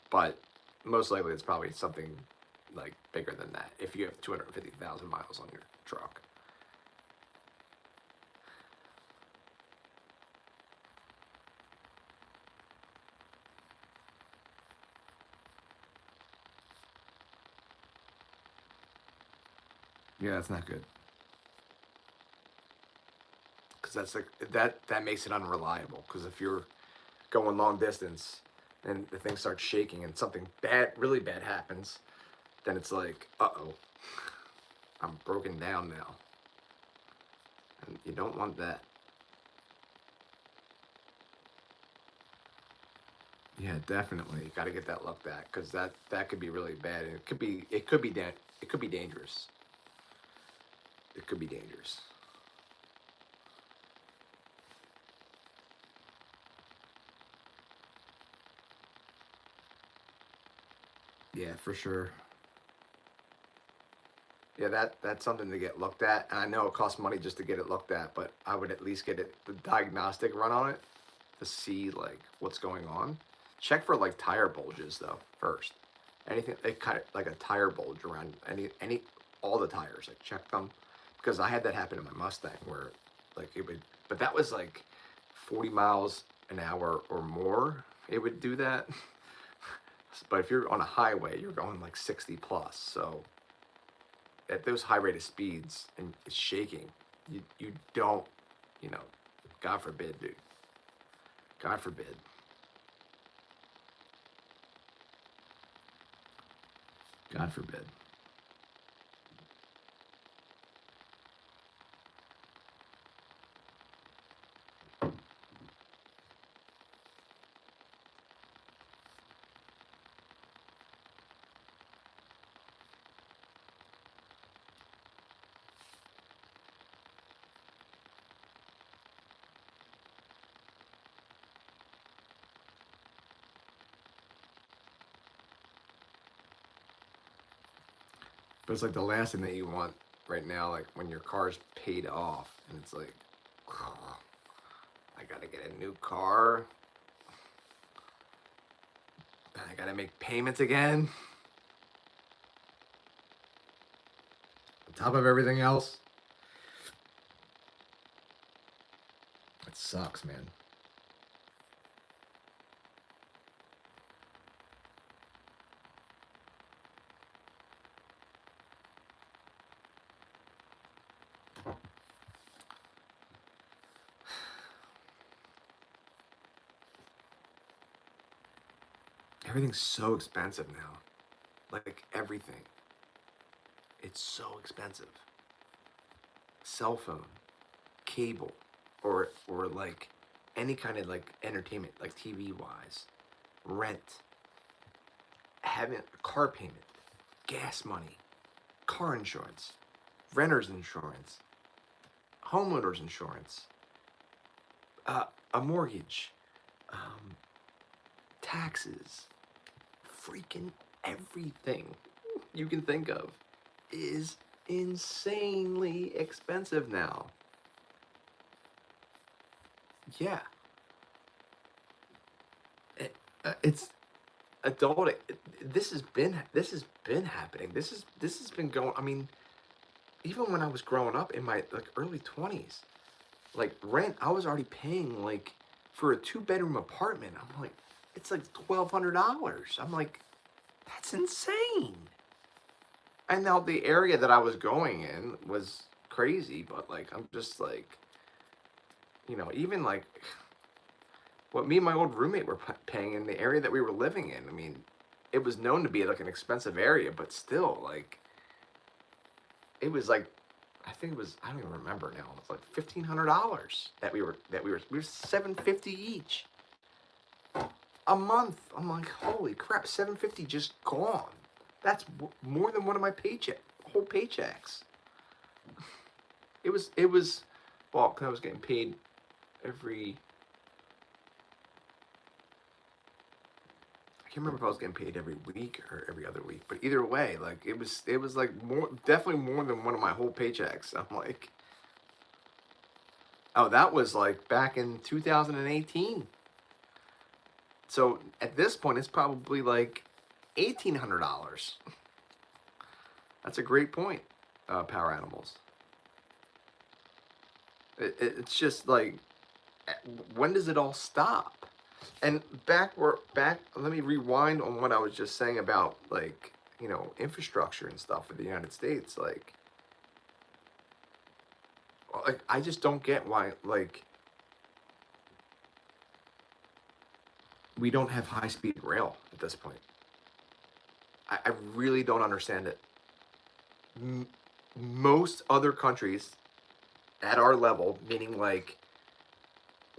But most likely, it's probably something like bigger than that. If you have 250,000 miles on your truck. Yeah, that's not good. Because that's like that makes it unreliable. Because if you're going long distance and the thing starts shaking and something bad, really bad happens, then it's like, uh-oh, I'm broken down now. And you don't want that. Yeah, definitely. You got to get that looked at because that could be really bad. And it could be dangerous. It could be dangerous. Yeah, for sure. Yeah, that's something to get looked at. And I know it costs money just to get it looked at, but I would at least get the diagnostic run on it to see like what's going on. Check for like tire bulges though first. Anything it kind of like a tire bulge around any all the tires. Like check them because I had that happen in my Mustang where like it would, but that was like 40 miles an hour or more. It would do that. But if you're on a highway, you're going like 60 plus. So at those high rate of speeds and it's shaking, you don't, you know, God forbid, dude. God forbid. God forbid. But it's like the last thing that you want right now, like when your car's paid off and it's like, oh, I gotta get a new car. And I gotta make payments again. On top of everything else. It sucks, man. Everything's so expensive now. Like everything. It's so expensive. Cell phone, cable, or like any kind of like entertainment, like TV wise, rent, having a car payment, gas money, car insurance, renter's insurance, homeowner's insurance, a mortgage, um, taxes, freaking everything you can think of is insanely expensive now. Yeah, it's adult. This has been happening. This has been going. I mean, even when I was growing up in my like early 20s, like rent, I was already paying like for a 2 bedroom apartment. I'm like, it's like $1,200. I'm like, that's insane. And now the area that I was going in was crazy, but like I'm just like even like what me and my old roommate were paying in the area that we were living in. I mean, it was known to be like an expensive area, but still, like, it was like, I think it was, I don't even remember now. It was like $1,500 we were $750 each a month. I'm like, holy crap, $750 just gone. That's more than one of my whole paychecks. It was, well, 'cause I was getting paid every, I can't remember if I was getting paid every week or every other week, but either way, like it was like definitely more than one of my whole paychecks. I'm like, oh, that was like back in 2018. So at this point, it's probably like $1,800. That's a great point, Power Animals. It's just like, when does it all stop? And let me rewind on what I was just saying about, like, infrastructure and stuff for the United States. Like I just don't get why, like, we don't have high speed rail at this point. I really don't understand it. Most other countries at our level, meaning like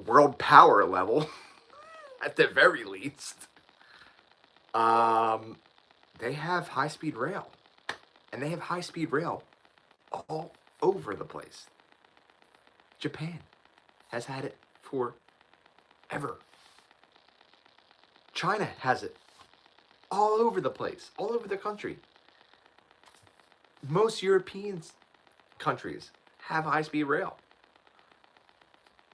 world power level, at the very least, they have high speed rail, and they have high speed rail all over the place. Japan has had it forever. China has it all over the place, all over the country. Most European countries have high speed rail.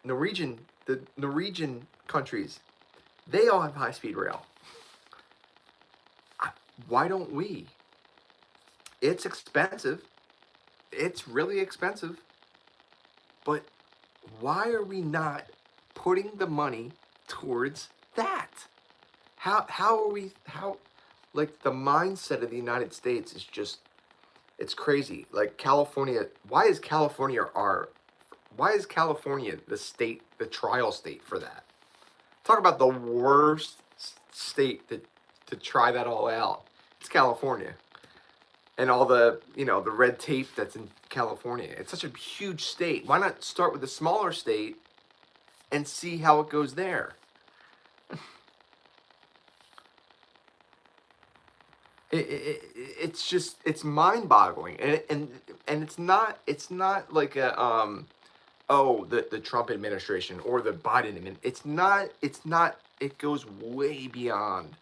The Norwegian countries, they all have high speed rail. Why don't we? It's expensive. It's really expensive. But why are we not putting the money towards that? How are we, like, the mindset of the United States is just, it's crazy. Like California, why is California the state, the trial state for that? Talk about the worst state to try that all out. It's California. And all the, the red tape that's in California. It's such a huge state. Why not start with a smaller state and see how it goes there? It's just, it's mind-boggling, and it's not like a the Trump administration or the Biden administration. It's not. It goes way beyond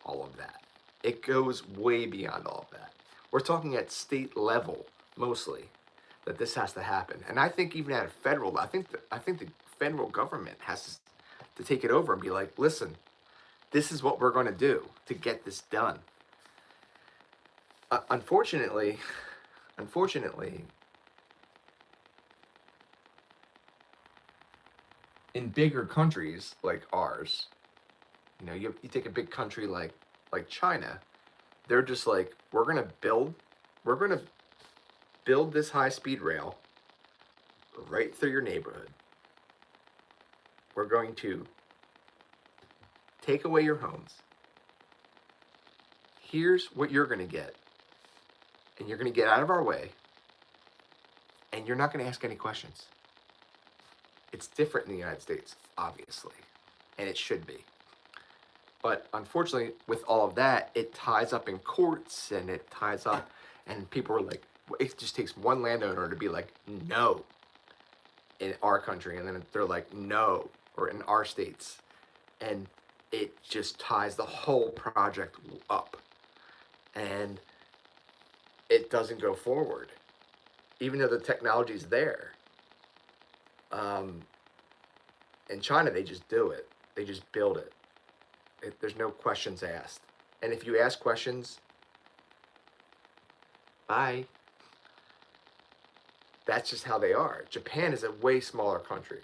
all of that. It goes way beyond all of that. We're talking at state level mostly that this has to happen, and I think even at a federal, I think the federal government has to take it over and be like, listen, this is what we're going to do to get this done. Unfortunately, in bigger countries like ours, you take a big country like China, they're just like, we're gonna build this high speed rail right through your neighborhood. We're going to take away your homes. Here's what you're gonna get. And you're going to get out of our way, and you're not going to ask any questions. It's different in the United States, obviously, and it should be. But unfortunately, with all of that, it ties up in courts, and it ties up, and people are like, it just takes one landowner to be like, no, in our country, and then they're like, no, or in our states, and it just ties the whole project up. And it doesn't go forward, even though the technology's there. In China, they just do it. They just build it. There's no questions asked. And if you ask questions, bye. That's just how they are. Japan is a way smaller country.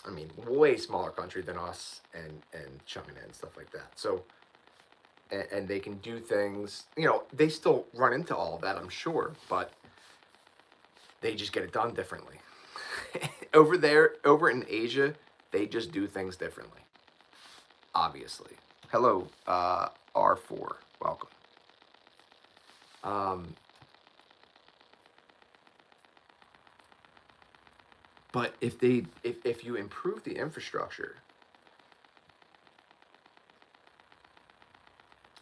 I mean, way smaller country than us and China and stuff like that. So, and they can do things, they still run into all of that, I'm sure, but they just get it done differently. over in Asia, they just do things differently. Obviously. Hello, R4. Welcome. But if you improve the infrastructure,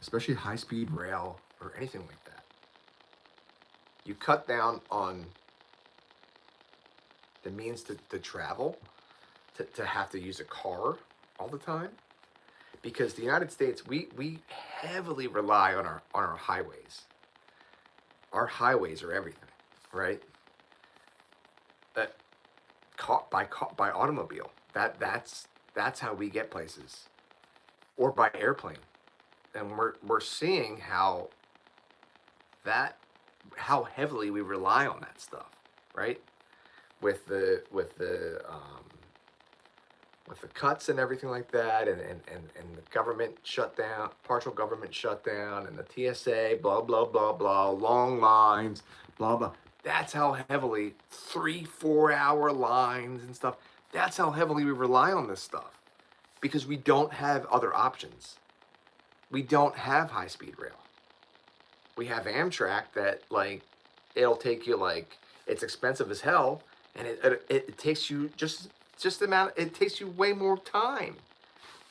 especially high-speed rail or anything like that, you cut down on the means to travel, to have to use a car all the time. Because the United States, we heavily rely on our highways. Our highways are everything, right? By automobile. That's how we get places, or by airplane. And we're seeing how heavily we rely on that stuff, right? With the cuts and everything like that, and the government shutdown, partial government shutdown, and the TSA, blah, blah, blah, blah, long lines, blah, blah. That's how heavily 3-4 hour lines and stuff. That's how heavily we rely on this stuff because we don't have other options. We don't have high speed rail. We have Amtrak that, like, it'll take you, like, it's expensive as hell, and it takes you it takes you way more time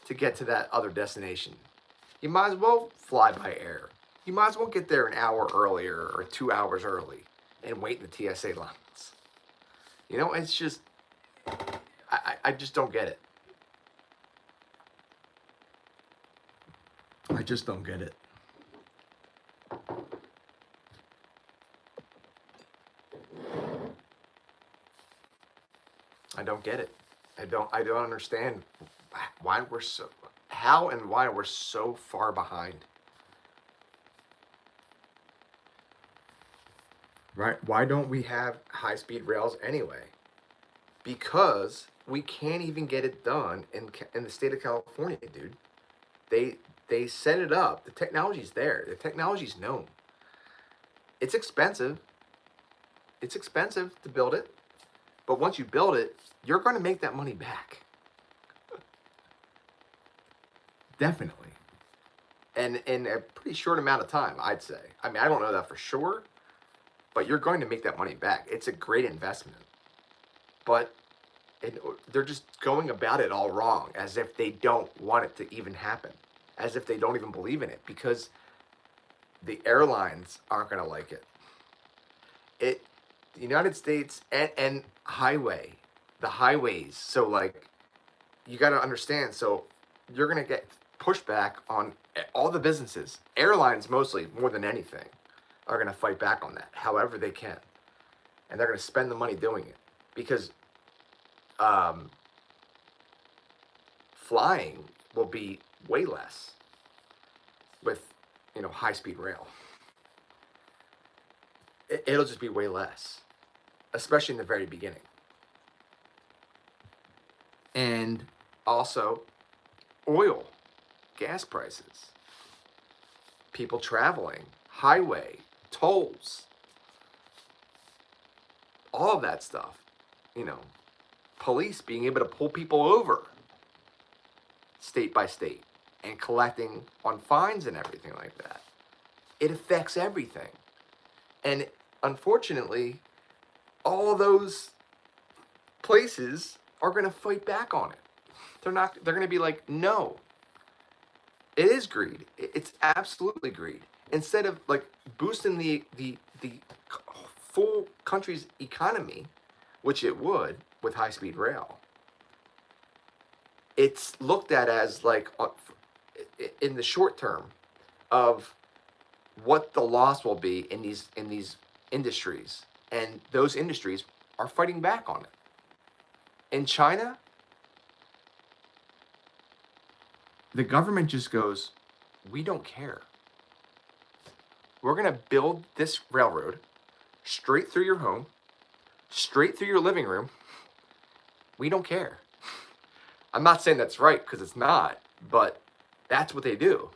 to get to that other destination. You might as well fly by air. You might as well get there an hour earlier or 2 hours early and wait in the TSA lines. You know, it's just, I just don't get it. I just don't get it. I don't get it. I don't understand why we're how and why we're so far behind. Right? Why don't we have high-speed rails anyway? Because we can't even get it done in the state of California, dude. They set it up. The technology's there. The technology's known. It's expensive. It's expensive to build it. But once you build it, you're going to make that money back. Definitely. And in a pretty short amount of time, I'd say. I mean, I don't know that for sure, but you're going to make that money back. It's a great investment. But they're just going about it all wrong, as if they don't want it to even happen, as if they don't even believe in it, because the airlines aren't going to like it. The United States and the highways. So, like, you got to understand. So you're going to get pushback on all the businesses. Airlines, mostly, more than anything, are going to fight back on that however they can. And they're going to spend the money doing it because flying will be way less with, high-speed rail. It'll just be way less, especially in the very beginning. And also oil, gas prices, people traveling, highway, tolls, all of that stuff, police being able to pull people over state by state and collecting on fines and everything like that. It affects everything. And unfortunately, all those places are going to fight back on it. They're going to be like, no, it is greed. It's absolutely greed. Instead of, like, boosting the full country's economy, which it would with high-speed rail, it's looked at as, like, in the short term of what the loss will be in these industries, and those industries are fighting back on it. In China, the government just goes, we don't care. We're going to build this railroad straight through your home, straight through your living room. We don't care. I'm not saying that's right, because it's not, but that's what they do.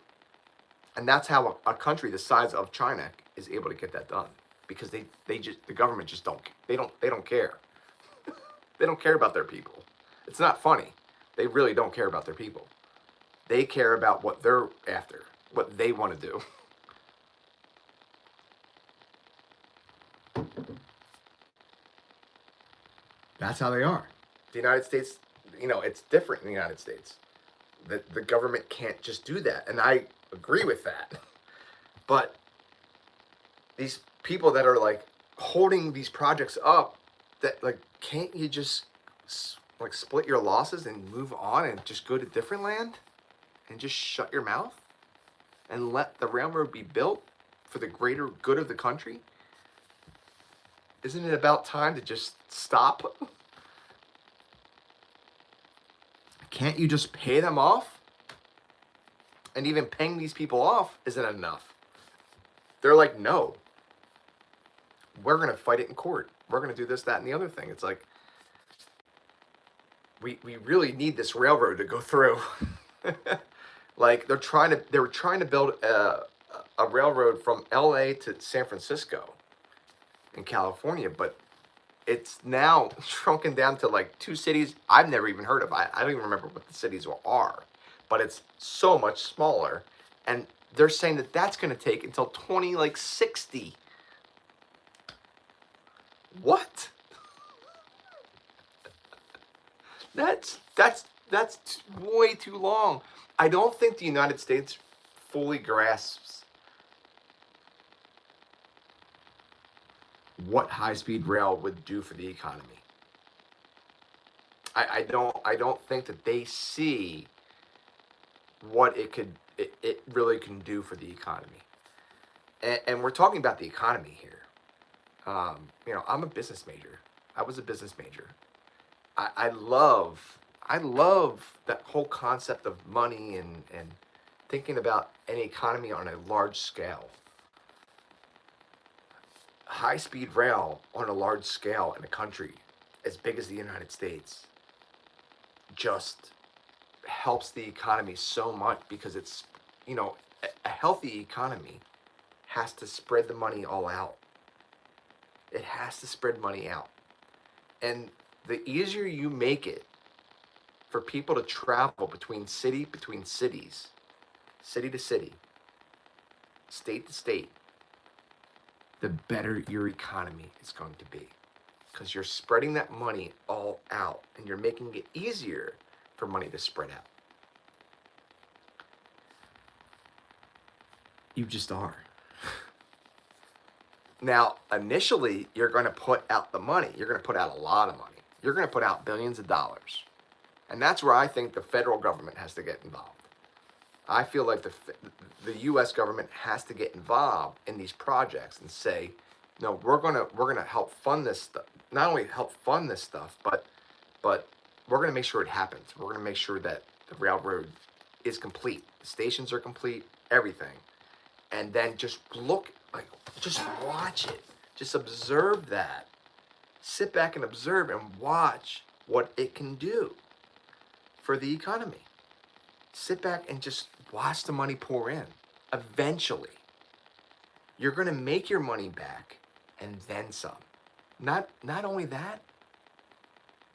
And that's how a country the size of China is able to get that done, because the government just don't care. They don't care about their people. It's not funny. They really don't care about their people. They care about what they're after, what they want to do. That's how they are. The United States, it's different in the United States. The government can't just do that. And I agree with that. But these people that are like holding these projects up, that like, can't you just like split your losses and move on and just go to different land and just shut your mouth and let the railroad be built for the greater good of the country? Isn't it about time to just stop? Can't you just pay them off? And even paying these people off isn't enough. They're like, no, we're going to fight it in court. We're going to do this, that, and the other thing. It's like, we really need this railroad to go through. Like, they were trying to build a railroad from LA to San Francisco in California, but it's now shrunken down to like 2 cities I've never even heard of. I don't even remember what the cities are, but it's so much smaller. And they're saying that that's going to take until 2060. What? That's way too long. I don't think the United States fully grasps what high-speed rail would do for the economy. I don't think that they see what it really can do for the economy. And we're talking about the economy here. I'm a business major. I was a business major. I love that whole concept of money and thinking about an economy on a large scale. High-speed rail on a large scale in a country as big as the United States just helps the economy so much, because it's, a healthy economy has to spread the money all out. It has to spread money out. And the easier you make it for people to travel between cities, city to city, state to state, the better your economy is going to be. Because you're spreading that money all out and you're making it easier for money to spread out. You just are. Now, initially, you're going to put out the money. You're going to put out a lot of money. You're going to put out billions of dollars. And that's where I think the federal government has to get involved. I feel like the U.S. government has to get involved in these projects and say, no, we're gonna help fund this stuff. Not only help fund this stuff, but we're gonna make sure it happens. We're gonna make sure that the railroad is complete. The stations are complete, everything. And then just just watch it. Just observe that. Sit back and observe and watch what it can do for the economy. Sit back and just watch the money pour in. Eventually, you're going to make your money back and then some. Not only that,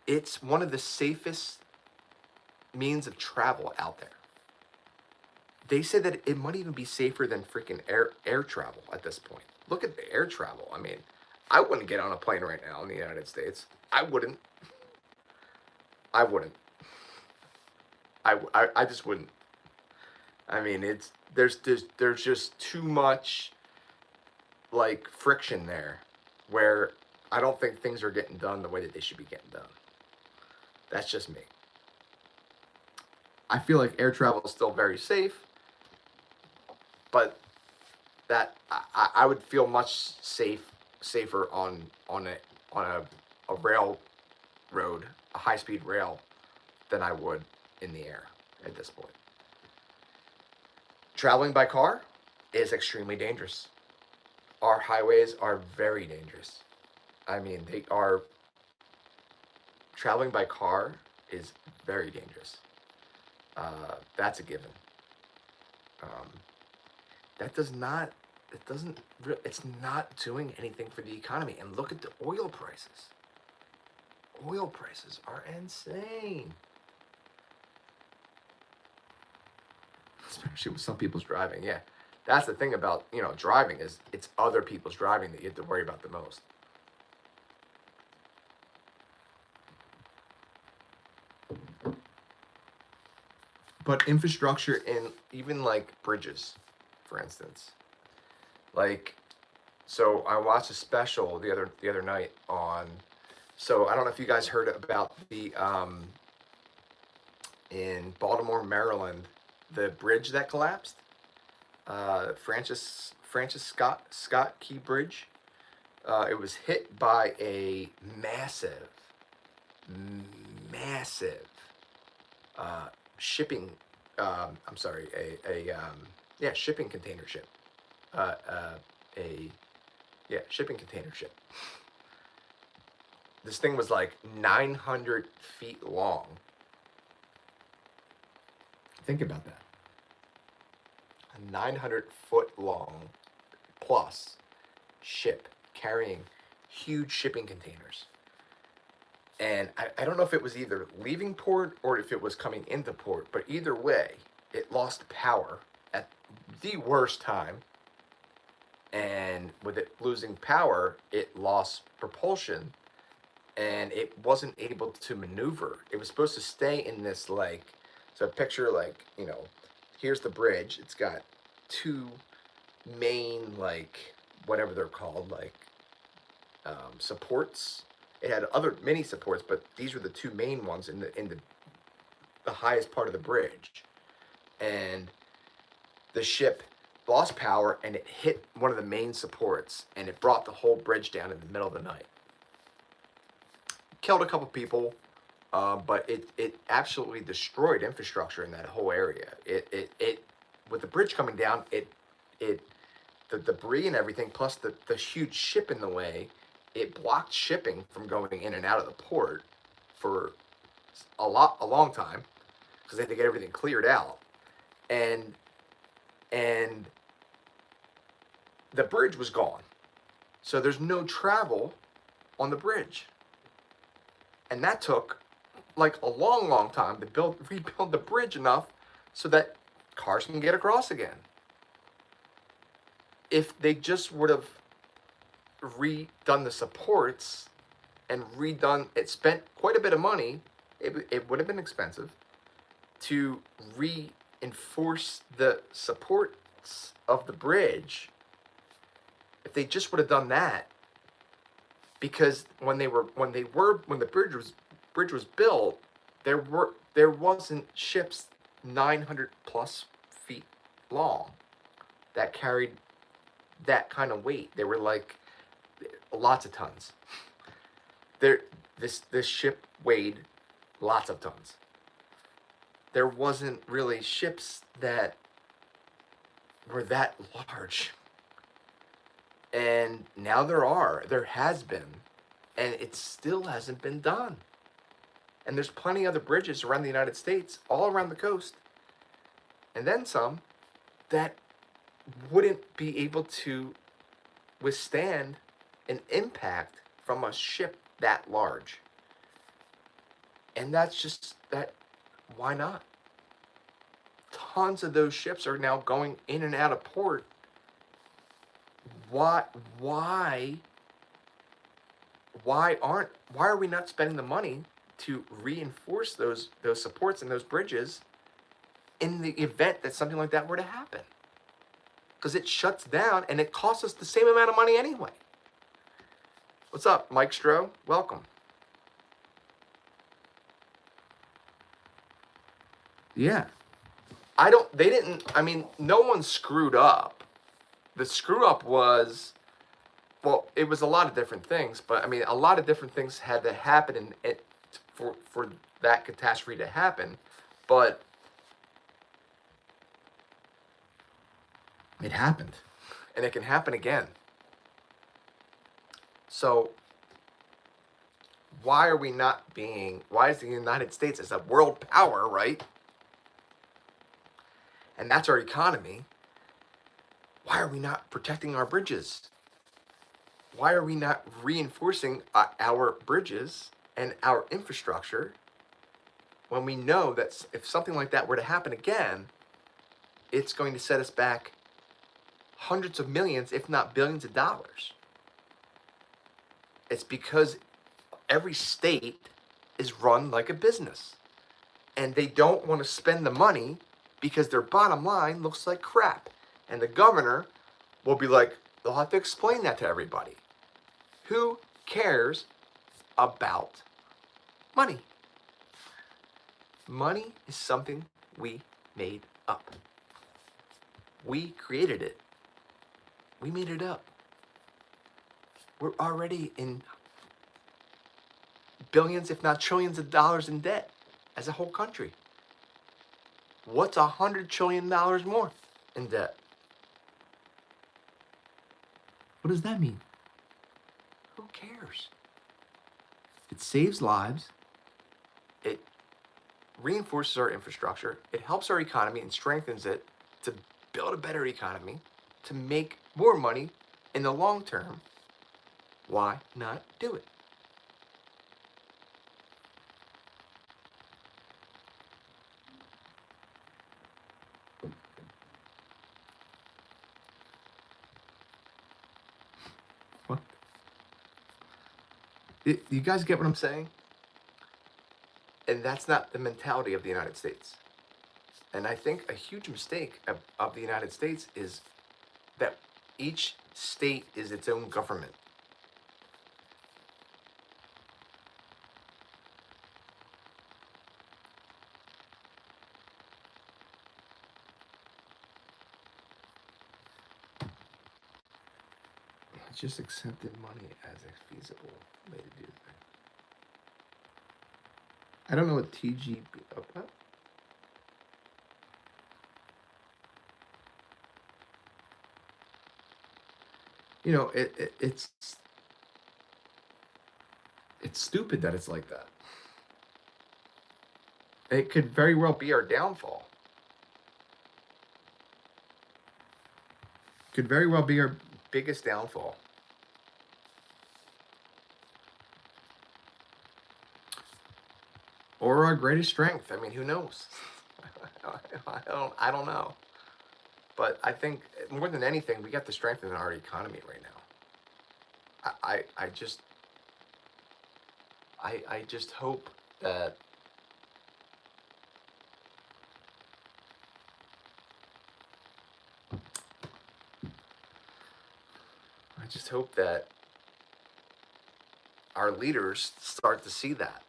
it's one of the safest means of travel out there. They say that it might even be safer than freaking air travel at this point. Look at the air travel. I mean, I wouldn't get on a plane right now in the United States. I wouldn't. I just wouldn't. I mean, there's just too much like friction there, where I don't think things are getting done the way that they should be getting done. That's just me. I feel like air travel is still very safe, but that I would feel much safer on a railroad, a high-speed rail, than I would in the air at this point. Traveling by car is extremely dangerous. Our highways are very dangerous. I mean, they are. Traveling by car is very dangerous. That's a given. Um, that does not. It doesn't. It's not doing anything for the economy. And look at the oil prices. Oil prices are insane. Especially with some people's driving, yeah. That's the thing about, driving is it's other people's driving that you have to worry about the most. But infrastructure in even like bridges, for instance. Like, so I watched a special the other night on. So I don't know if you guys heard about the in Baltimore, Maryland, the bridge that collapsed, Francis Scott Key Bridge. It was hit by a massive shipping. I'm sorry, yeah, shipping container ship. Uh, uh, a Yeah, shipping container ship. This thing was like 900 feet long. Think about that. A 900-foot long plus ship carrying huge shipping containers. And I don't know if it was either leaving port or if it was coming into port, but either way, it lost power at the worst time. And with it losing power, it lost propulsion and it wasn't able to maneuver. It was supposed to stay in this, like, so picture, like, here's the bridge. It's got two main, like, whatever they're called, like, supports. It had other mini supports, but these were the two main ones in the highest part of the bridge. And the ship lost power and it hit one of the main supports and it brought the whole bridge down in the middle of the night. Killed a couple people, but it absolutely destroyed infrastructure in that whole area. It with the bridge coming down, the debris and everything, plus the huge ship in the way, it blocked shipping from going in and out of the port for a long time because they had to get everything cleared out, and the bridge was gone, so there's no travel on the bridge, and that took like a long time to rebuild the bridge enough so that cars can get across again. If they just would have redone the supports and redone it, spent quite a bit of money, it would have been expensive to reinforce the supports of the bridge. If they just would have done that, because when the bridge was built, there wasn't ships 900 plus feet long that carried that kind of weight. They were like lots of tons. This ship weighed lots of tons. There wasn't really ships that were that large. And now there has been, and it still hasn't been done. And there's plenty of other bridges around the United States, all around the coast, and then some, that wouldn't be able to withstand an impact from a ship that large. And that's just that. Why not? Tons of those ships are now going in and out of port. Why are we not spending the money to reinforce those supports and those bridges in the event that something like that were to happen? Because it shuts down and it costs us the same amount of money anyway. What's up, Mike Stroh? Welcome. Yeah. No one screwed up. The screw up was, well, it was a lot of different things, but I mean, a lot of different things had to happen for that catastrophe to happen, but it happened, and it can happen again. So why is the United States as a world power, right? And that's our economy. Why are we not protecting our bridges? Why are we not reinforcing our bridges and our infrastructure, when we know that if something like that were to happen again, it's going to set us back hundreds of millions, if not billions of dollars. It's because every state is run like a business, and they don't want to spend the money because their bottom line looks like crap. And the governor will be like, they'll have to explain that to everybody. Who cares about money? Money is something we made up. We created it. We made it up. We're already in billions, if not trillions of dollars in debt as a whole country. What's $100 trillion more in debt? What does that mean? Who cares? It saves lives. It reinforces our infrastructure. It helps our economy and strengthens it to build a better economy, to make more money in the long term. Why not do it? What? You guys get what I'm saying? And that's not the mentality of the United States. And I think a huge mistake of the United States is that each state is its own government. I just accepted money as a feasible way to do things. I don't know what TGB. What? You know, it's stupid that it's like that. It could very well be our downfall. Could very well be our biggest downfall. Or our greatest strength. I mean, who knows? I don't know. But I think more than anything, we got the strength in our economy right now. I just hope that our leaders start to see that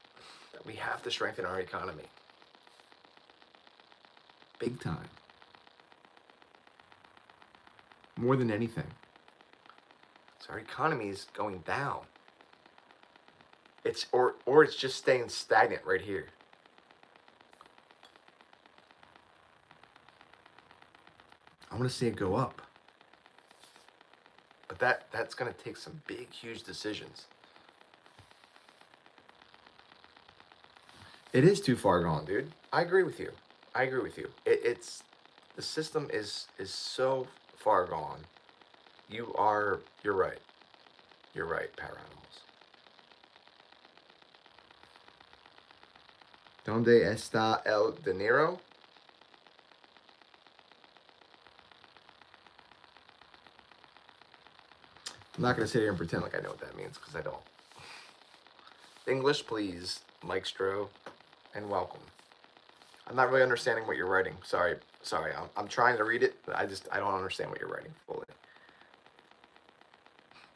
we have to strengthen our economy. Big time. More than anything. So our economy is going down. It's or it's just staying stagnant right here. I want to see it go up. But that's going to take some big, huge decisions. It is too far gone, dude. I agree with you. It's the system is so far gone. You're right. You're right, Power Animals. ¿Dónde está el dinero? I'm not going to sit here and pretend like I know what that means, because I don't. English, please, Mike Stroh, and welcome. I'm not really understanding what you're writing. Sorry. I'm trying to read it, but I don't understand what you're writing fully.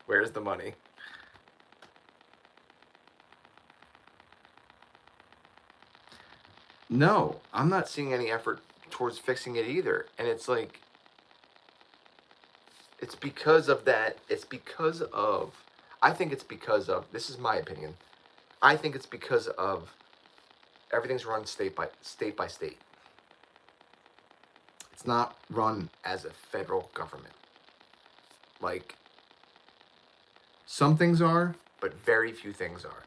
Where's the money? No, I'm not seeing any effort towards fixing it either. And it's like, it's because of that. I think it's because of, this is my opinion. I think it's because of everything's run state by state. It's not run as a federal government. Like, some things are, but very few things are.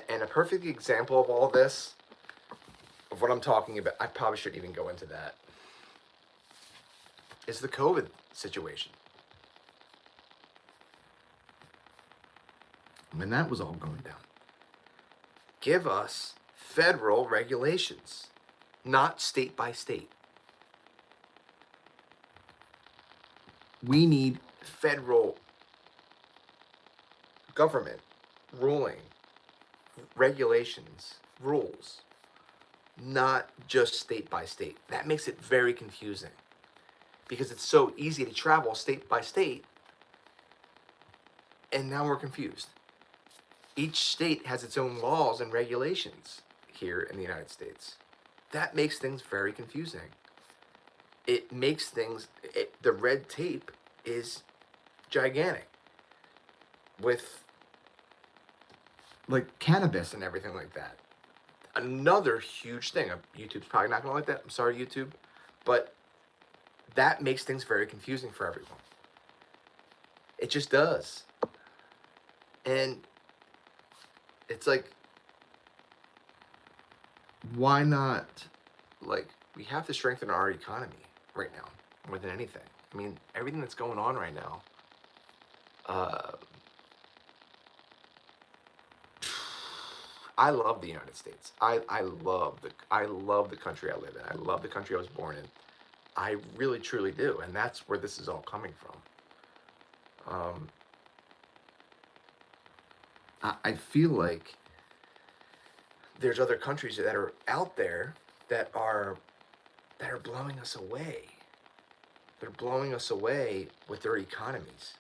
And a perfect example of all this, of what I'm talking about, I probably shouldn't even go into that, is the COVID situation. When that was all going down. give us federal regulations, not state by state. We need federal government ruling, regulations, rules, not just state by state. That makes it very confusing because it's so easy to travel state by state, and now we're confused. Each state has its own laws and regulations here in the United States. That makes things very confusing. It makes things, the red tape is gigantic with like cannabis and everything like that. Another huge thing. YouTube's probably not going to like that. I'm sorry, YouTube. But that makes things very confusing for everyone. It just does. And it's like, why not, like, we have to strengthen our economy right now more than anything. I mean, everything that's going on right now, I love the United States. I love the country I live in. I love the country I was born in. I really truly do, and that's where this is all coming from. I feel like there's other countries that are out there that are blowing us away. They're blowing us away with their economies.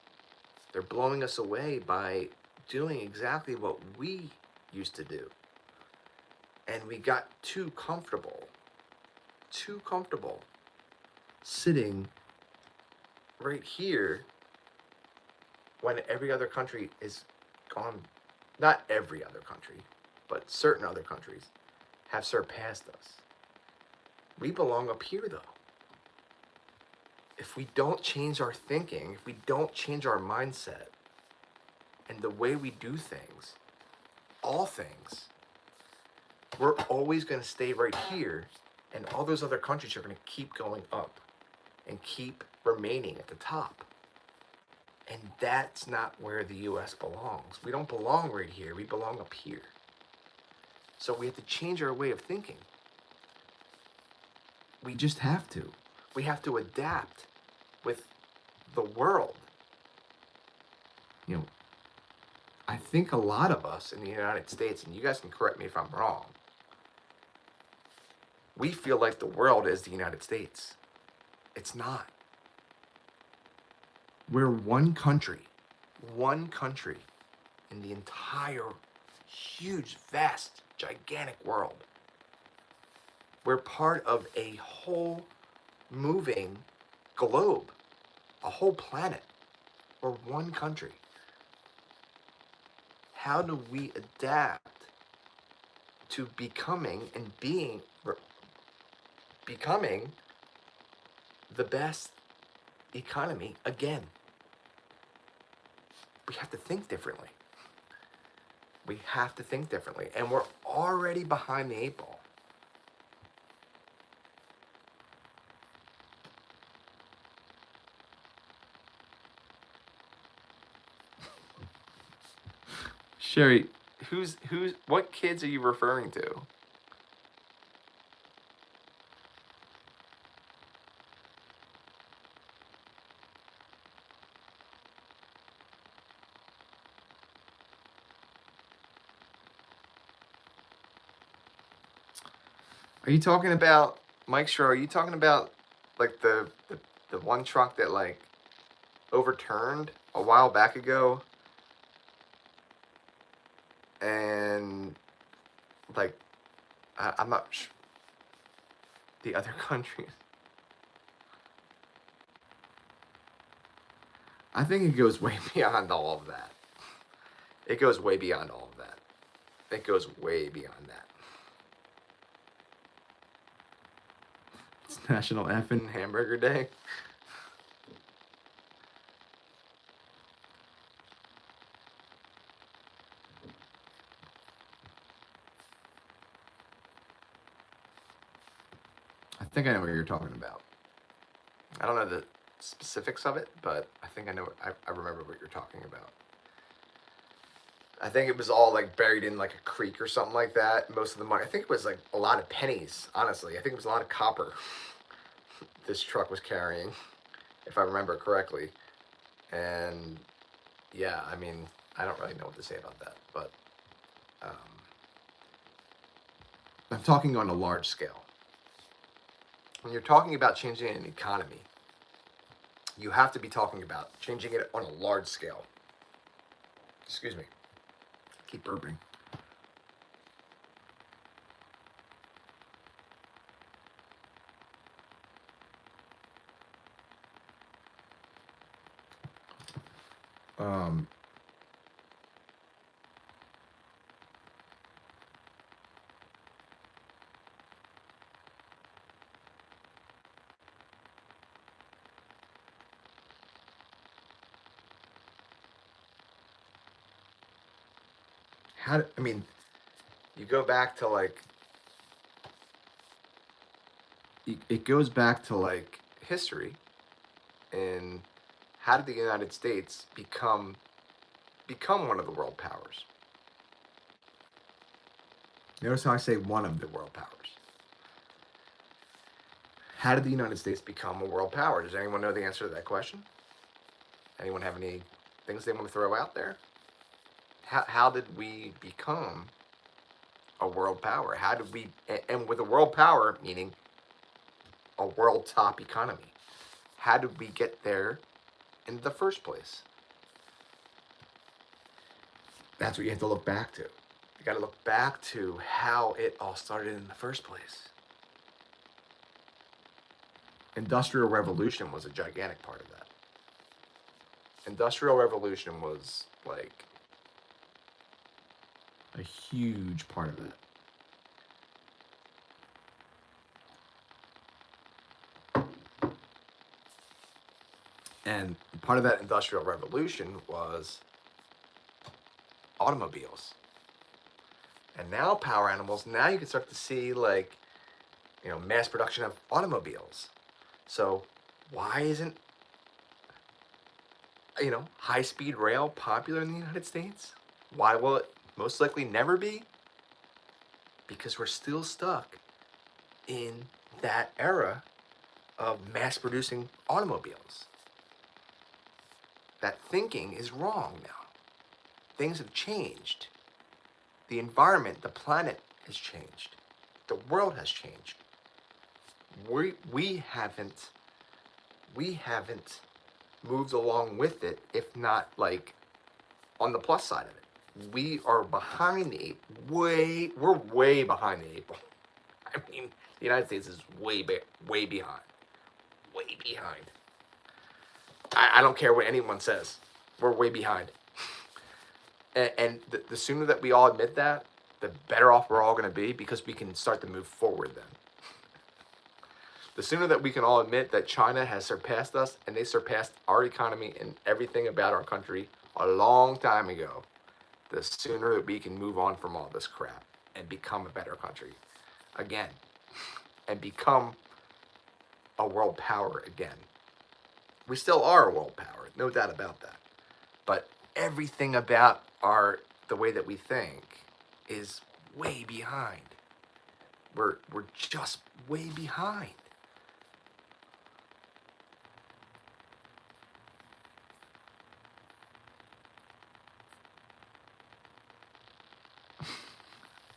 They're blowing us away by doing exactly what we used to do. And we got too comfortable sitting right here when every other country is gone. Not every other country, but certain other countries have surpassed us. We belong up here though. If we don't change our thinking, if we don't change our mindset and the way we do things, all things, we're always going to stay right here, and all those other countries are going to keep going up and keep remaining at the top. And that's not where the U.S. belongs. We don't belong right here. We belong up here. So we have to change our way of thinking. We just have to. We have to adapt with the world. You know, I think a lot of us in the United States, and you guys can correct me if I'm wrong, we feel like the world is the United States. It's not. We're one country in the entire huge, vast, gigantic world. We're part of a whole moving globe, a whole planet. We're one country. How do we adapt to becoming the best economy again? We have to think differently. We have to think differently. And we're already behind the 8 ball. Sherry, what kids are you referring to? Are you talking about, Mike Schro, are you talking about like the one truck that like overturned a while back ago? And like, I'm not sure. The other countries. I think it goes way beyond all of that. It goes way beyond all of that. It goes way beyond that. It's National Effin' Hamburger Day. I think I know what you're talking about. I don't know the specifics of it, but I think I know. I remember what you're talking about. I think it was all like buried in like a creek or something like that. Most of the money, I think it was like a lot of pennies, honestly. I think it was a lot of copper this truck was carrying, if I remember correctly. And yeah, I mean, I don't really know what to say about that, but um, I'm talking on a large scale. When you're talking about changing an economy, you have to be talking about changing it on a large scale. Excuse me. Keep burping. Um, I mean, you go back to like, it goes back to like history, and how did the United States become one of the world powers? Notice how I say one of the world powers. How did the United States become a world power? Does anyone know the answer to that question? Anyone have any things they want to throw out there? How did we become a world power? How did we, and with a world power, meaning a world top economy, how did we get there in the first place? That's what you have to look back to. You got to look back to how it all started in the first place. Industrial Revolution was a gigantic part of that. Industrial Revolution was like a huge part of that. And part of that Industrial Revolution was automobiles. And now power animals, now you can start to see like, mass production of automobiles. So why isn't, high speed rail popular in the United States? Why will it most likely never be? Because we're still stuck in that era of mass producing automobiles. That thinking is wrong now. Things have changed. The environment, the planet has changed. The world has changed. We haven't moved along with it, if not like on the plus side of it. We are behind the eight. We're way behind the eight ball. I mean, the United States is way behind. Way behind. I don't care what anyone says. We're way behind. And the sooner that we all admit that, the better off we're all going to be, because we can start to move forward then. The sooner that we can all admit that China has surpassed us, and they surpassed our economy and everything about our country a long time ago, the sooner that we can move on from all this crap and become a better country again, and become a world power again. We still are a world power, no doubt about that. But everything about the way that we think is way behind. We're just way behind.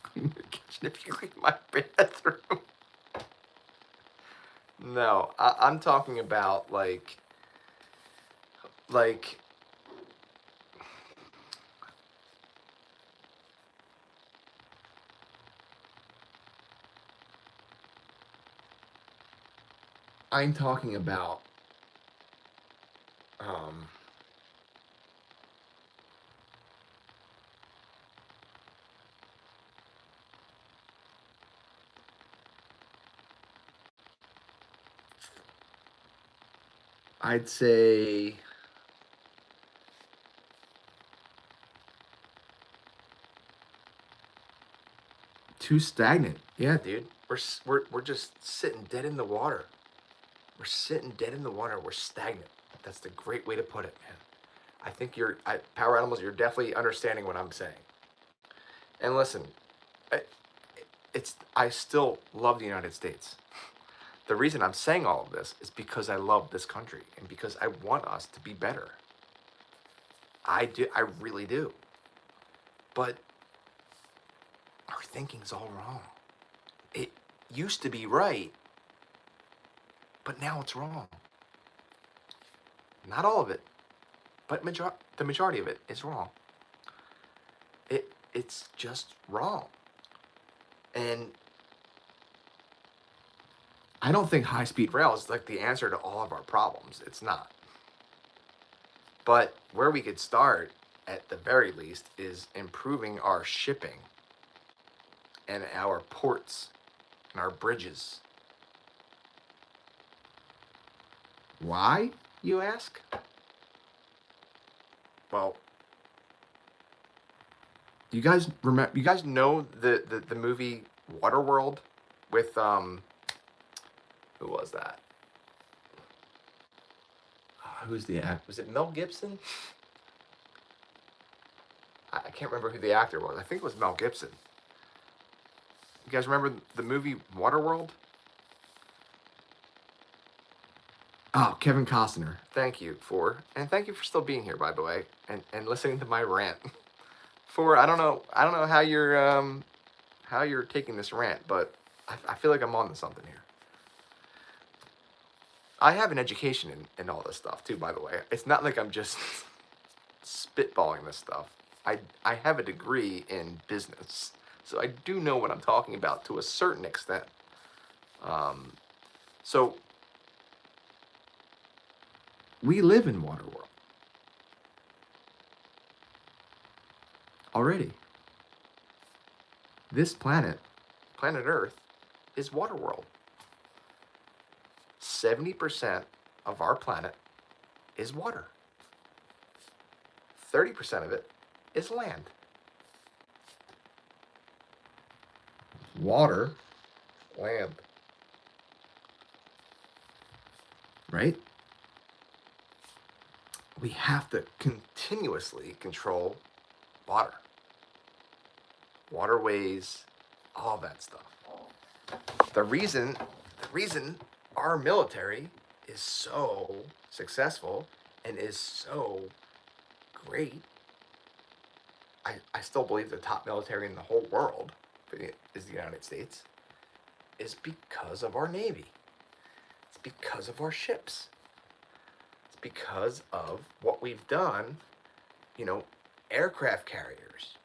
Clean your kitchen if you clean my bathroom. No, I'm talking about like I'm talking about um I'd say too stagnant. Yeah, dude. We're just sitting dead in the water. We're sitting dead in the water. We're stagnant. That's the great way to put it, man. I think Power Animals, you're definitely understanding what I'm saying. And listen, I, I still love the United States. The reason I'm saying all of this is because I love this country and because I want us to be better. I do, I really do. But our thinking's all wrong. It used to be right, but now it's wrong. Not all of it, but the majority of it is wrong. It's just wrong. And I don't think high-speed rail is like the answer to all of our problems. It's not. But where we could start, at the very least, is improving our shipping and our ports and our bridges. Why, you ask? Well, you guys remember? You guys know the movie Waterworld with who was that? Who's the actor? Was it Mel Gibson? I can't remember who the actor was. I think it was Mel Gibson. You guys remember the movie Waterworld? Oh, Kevin Costner. Thank you for still being here, by the way, and listening to my rant. I don't know how you're taking this rant, but I feel like I'm on to something here. I have an education in all this stuff too, by the way. It's not like I'm just spitballing this stuff. I have a degree in business, so I do know what I'm talking about to a certain extent. So we live in Waterworld already. This planet Earth, is Waterworld. 70% of our planet is water. 30% of it is land. Water, land. Right? We have to continuously control water. Waterways, all that stuff. The reason our military is so successful and is so great, I still believe the top military in the whole world is the United States, is because of our Navy. It's because of our ships. It's because of what we've done, aircraft carriers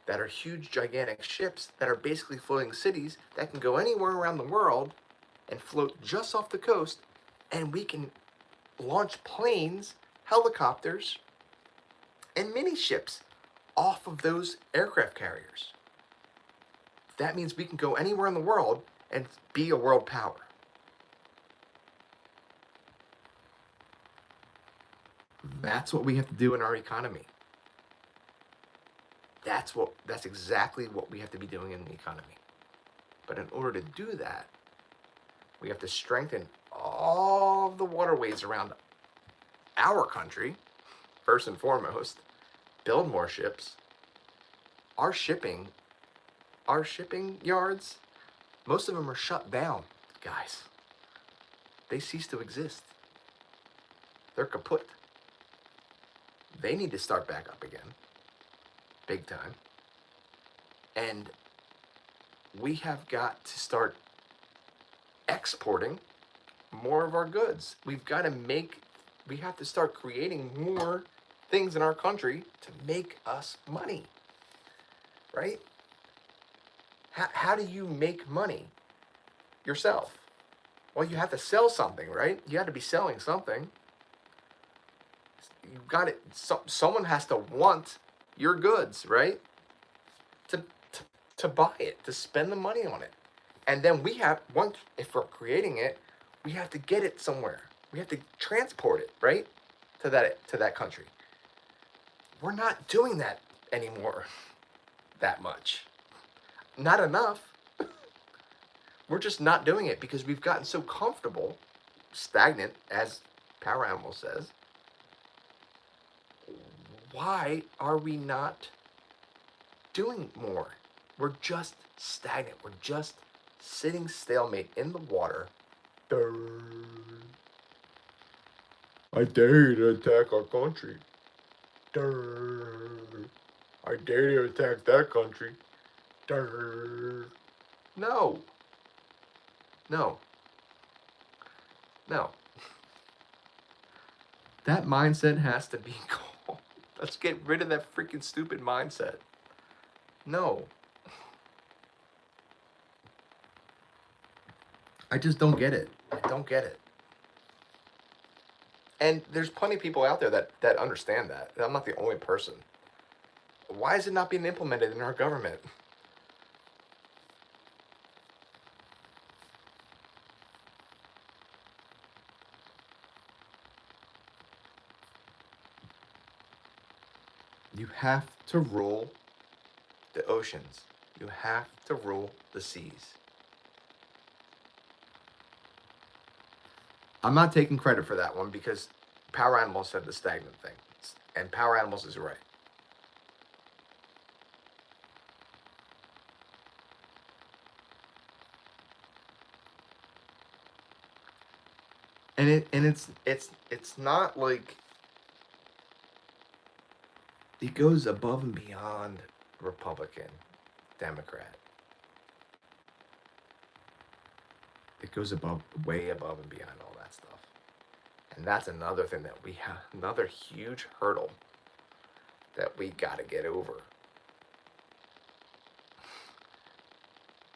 that are huge, gigantic ships that are basically floating cities that can go anywhere around the world and float just off the coast, and we can launch planes, helicopters, and mini ships off of those aircraft carriers. That means we can go anywhere in the world and be a world power. That's what we have to do in our economy. That's exactly what we have to be doing in the economy. But in order to do that, we have to strengthen all the waterways around our country, first and foremost, build more ships. Our shipping yards, most of them are shut down, guys. They cease to exist. They're kaput. They need to start back up again. Big time. And we have got to start exporting more of our goods. We have to start creating more things in our country to make us money. Right? How do you make money yourself? Well, you have to sell something, right? You have to be selling something. You've got it. Someone has to want your goods, right? To buy it, to spend the money on it. And then if we're creating it, we have to get it somewhere. We have to transport it, right? To that country. We're not doing that anymore that much. Not enough. We're just not doing it because we've gotten so comfortable, stagnant, as Power Animal says. why are we not doing more? We're just stagnant. We're just sitting stalemate in the water. I dare you to attack our country. I dare you to attack that country. No. No. No. That mindset has to be gone. Let's get rid of that freaking stupid mindset. No. I just don't get it. I don't get it. And there's plenty of people out there that understand that. I'm not the only person. Why is it not being implemented in our government? You have to rule the oceans. You have to rule the seas. I'm not taking credit for that one because Power Animals said the stagnant thing. And Power Animals is right. And it's not like it goes above and beyond Republican, Democrat. It goes way above and beyond all that stuff. And that's another thing that we have, another huge hurdle that we got to get over.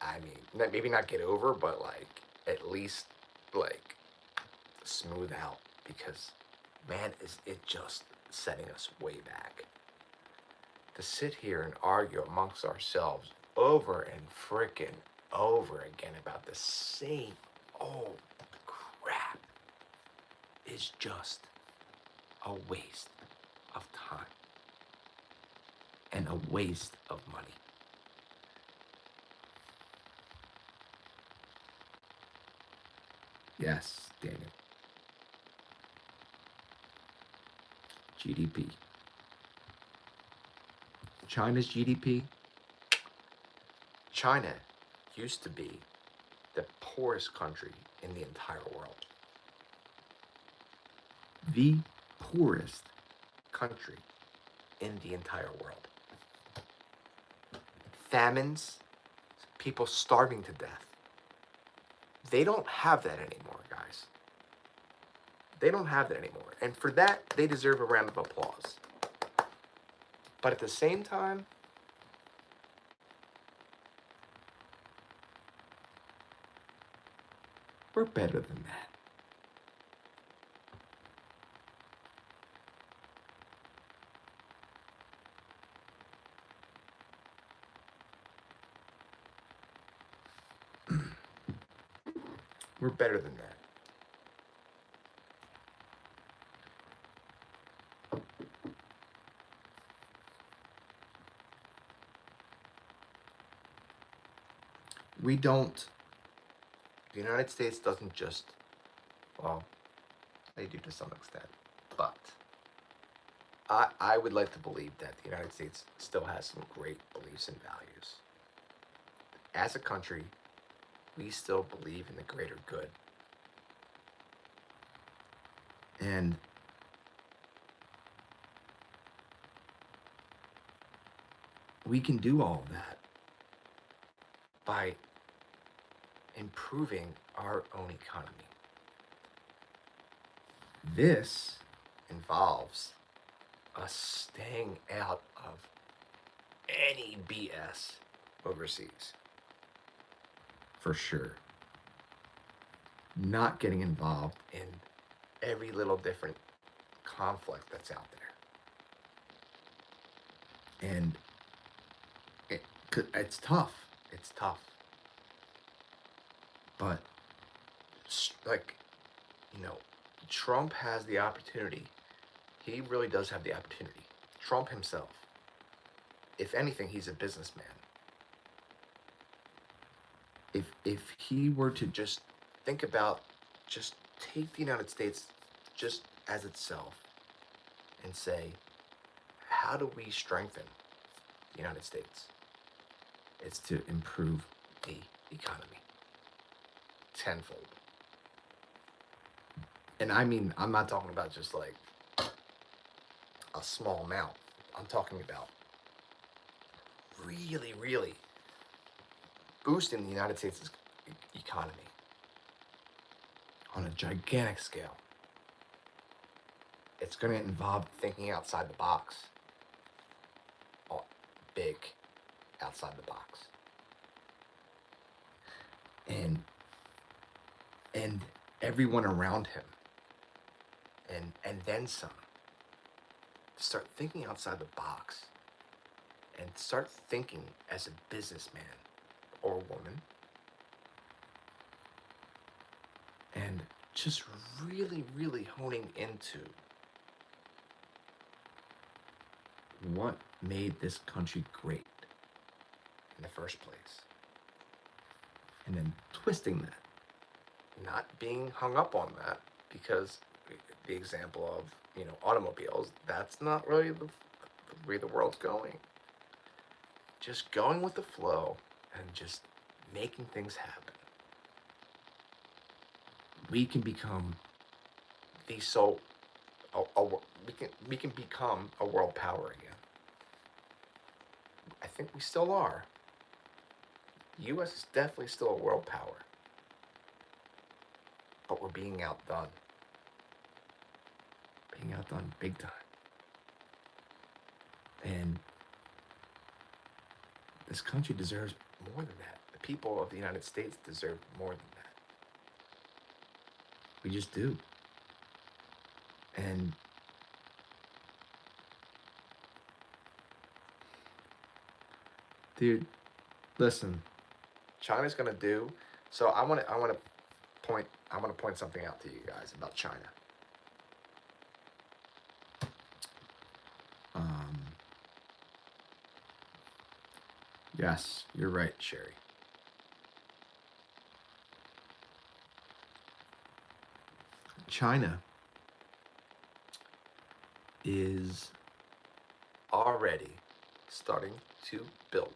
I mean, maybe not get over, but like at least like smooth out, because man, is it just setting us way back. To sit here and argue amongst ourselves over and frickin' over again about the same old crap is just a waste of time and a waste of money. Yes, Daniel. GDP. China's GDP. China used to be the poorest country in the entire world. The poorest country in the entire world. Famines, people starving to death. They don't have that anymore, guys. They don't have that anymore. And for that, they deserve a round of applause. But at the same time, we're better than that. We're better than that. We don't, the United States doesn't just, well, they do to some extent, but I would like to believe that the United States still has some great beliefs and values. As a country, we still believe in the greater good. And we can do all of that by improving our own economy. This involves us staying out of any BS overseas. For sure. Not getting involved in every little different conflict that's out there. And it's tough. It's tough. But, like, you know, Trump has the opportunity. He really does have the opportunity. Trump himself. If anything, he's a businessman. If he were to just think about, just take the United States just as itself and say, how do we strengthen the United States? It's to improve the economy tenfold. And I mean, I'm not talking about just like a small amount. I'm talking about really, really boosting the United States' economy on a gigantic scale. It's going to involve thinking outside the box. Oh, big outside the box. And everyone around him and then some. Start thinking outside the box and start thinking as a businessman or woman and just really, really honing into what made this country great in the first place. And then twisting that. Not being hung up on that, because the example of, automobiles, that's not really the way the world's going. Just going with the flow and just making things happen. We can become we can become a world power again. I think we still are. The U.S. is definitely still a world power. But we're being outdone. Being outdone big time. And this country deserves more than that. The people of the United States deserve more than that. We just do. And dude, listen. China's gonna do. So I want to point something out to you guys about China. Yes, you're right, Sherry. China is already starting to build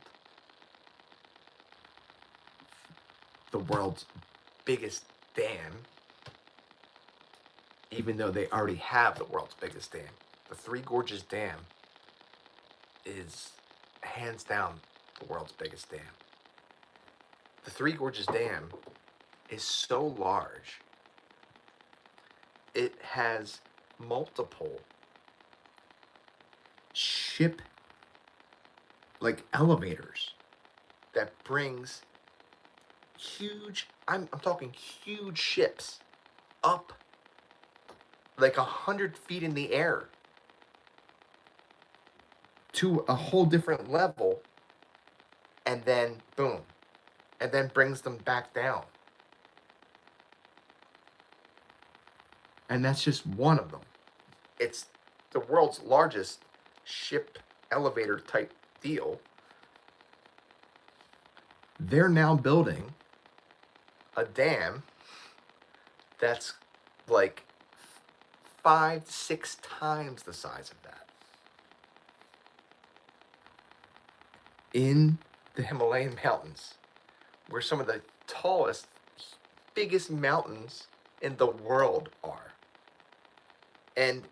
the world's biggest dam, even though they already have the world's biggest dam. The Three Gorges Dam is hands down the world's biggest dam. The Three Gorges Dam is so large, it has multiple ship like elevators that brings huge, I'm talking huge ships up like 100 feet in the air to a whole different level, and then boom, and then brings them back down. And that's just one of them. It's the world's largest ship elevator type deal. They're now building a dam that's like 5 to 6 times the size of that in the Himalayan mountains, where some of the tallest, biggest mountains in the world are. And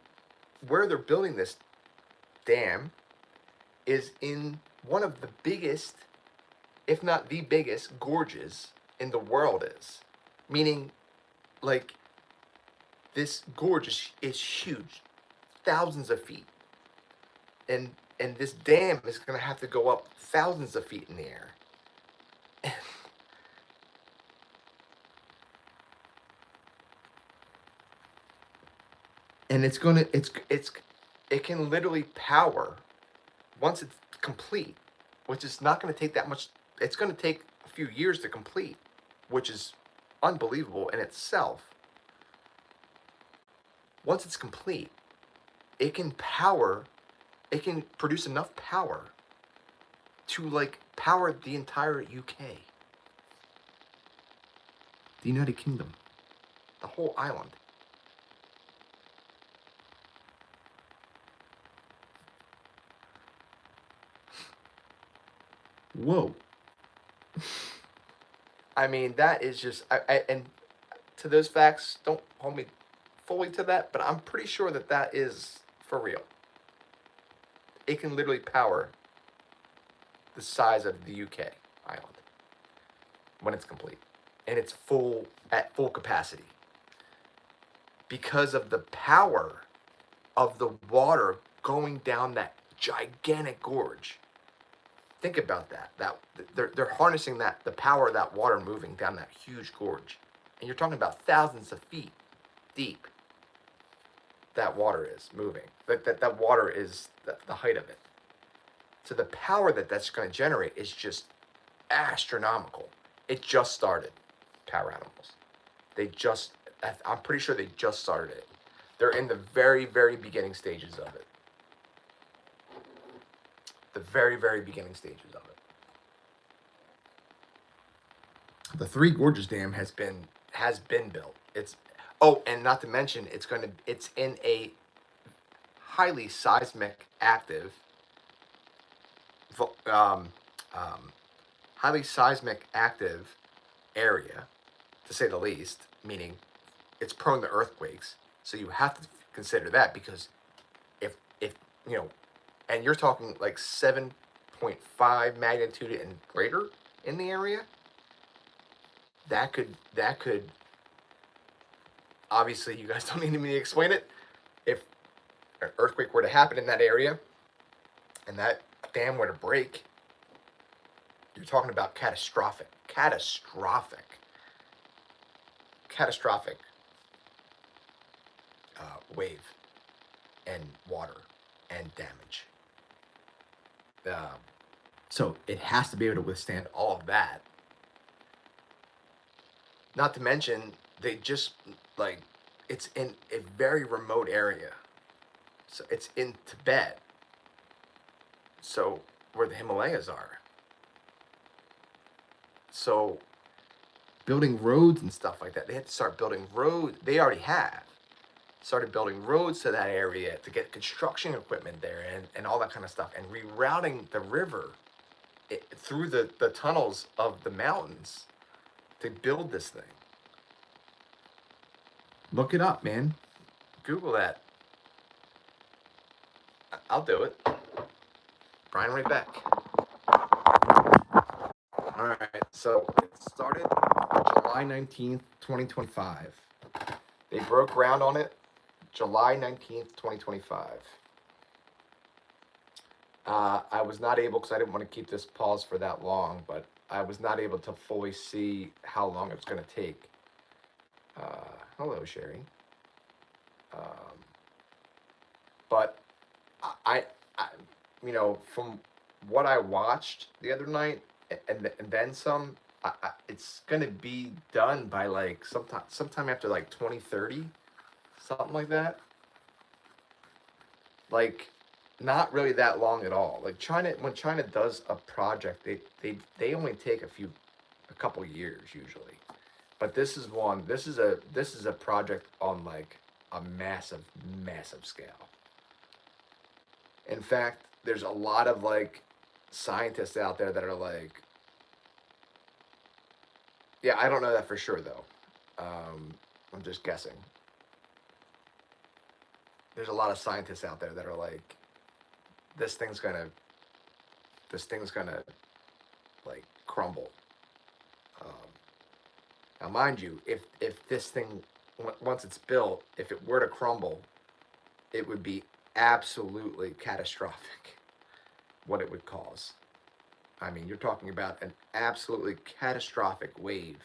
where they're building this dam is in one of the biggest, if not the biggest, gorges in the world is. Meaning, like, this gorge is huge, thousands of feet. And this dam is going to have to go up thousands of feet in the air. And it can literally power, once it's complete, which is not going to take that much. It's going to take a few years to complete, which is unbelievable in itself. Once it's complete, it can produce enough power to like power the entire UK, the United Kingdom, the whole island. Whoa. I mean, that is just, and to those facts, don't hold me fully to that, but I'm pretty sure that that is for real. It can literally power the size of the UK island when it's complete, and it's full at full capacity because of the power of the water going down that gigantic gorge. Think about that. That they're harnessing that the power of that water moving down that huge gorge, and you're talking about thousands of feet deep. That water is moving. That water is the height of it. So the power that that's going to generate is just astronomical. It just started. Power animals. They just. I'm pretty sure they just started it. They're in the very, very beginning stages of it. The very, very beginning stages of it. The Three Gorges Dam has been built. It's and not to mention it's in a highly seismic active um, um, highly seismic active area, to say the least, meaning it's prone to earthquakes. So you have to consider that, because if you know, and you're talking like 7.5 magnitude and greater in the area, that could obviously, you guys don't need me to explain it. If an earthquake were to happen in that area and that dam were to break, you're talking about catastrophic wave and water and damage. Um, so it has to be able to withstand all of that. Not to mention, they just like it's in a very remote area. So it's in Tibet. So where the Himalayas are. So building roads and stuff like that, they have to start building roads. They already have started building roads to that area to get construction equipment there and all that kind of stuff, and rerouting the river through the tunnels of the mountains to build this thing. Look it up, man. Google that. I'll do it. Brian right back. All right, so it started July 19th, 2025. They broke ground on it July 19th, 2025. I was not able, because I didn't want to keep this pause for that long, but I was not able to fully see how long it was going to take. Hello, Sherry. But I, from what I watched the other night, and then some, it's gonna be done by like sometime after like 2030, something like that. Like, not really that long at all. Like when China does a project, they only take a couple years usually. But this is one. This is a project on like a massive scale. In fact, there's a lot of like scientists out there that are like, yeah, I don't know that for sure though. I'm just guessing. There's a lot of scientists out there that are like, this thing's gonna, this thing's gonna like crumble. Now, mind you, if this thing, once it's built, if it were to crumble, it would be absolutely catastrophic. What it would cause. I mean, you're talking about an absolutely catastrophic wave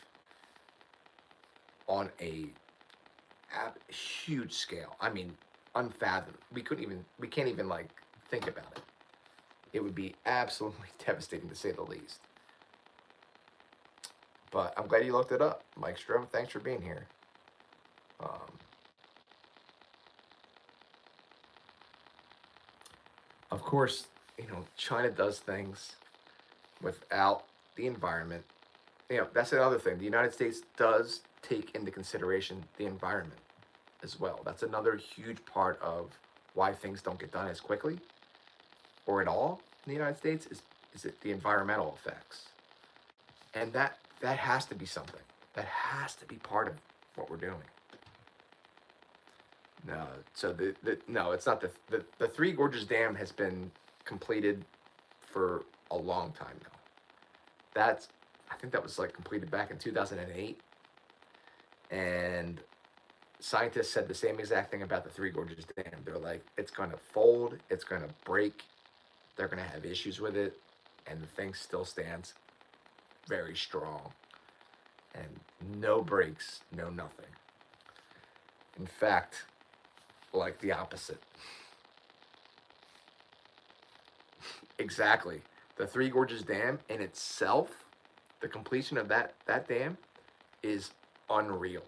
on a huge scale. I mean, unfathomable. We can't even like think about it. It would be absolutely devastating, to say the least. But I'm glad you looked it up, Mike Stro. Thanks for being here. Of course, China does things without the environment. That's another thing. The United States does take into consideration the environment as well. That's another huge part of why things don't get done as quickly or at all in the United States, is it the environmental effects, and that has to be something. That has to be part of what we're doing. No, so the no, it's not the Three Gorges Dam has been completed for a long time now. That's I think that was like completed back in 2008, and scientists said the same exact thing about the Three Gorges Dam. They're like, it's going to fold, it's going to break, they're going to have issues with it, and the thing still stands very strong, and no breaks, no nothing. In fact, like the opposite. Exactly. The Three Gorges Dam in itself, the completion of that dam is unreal.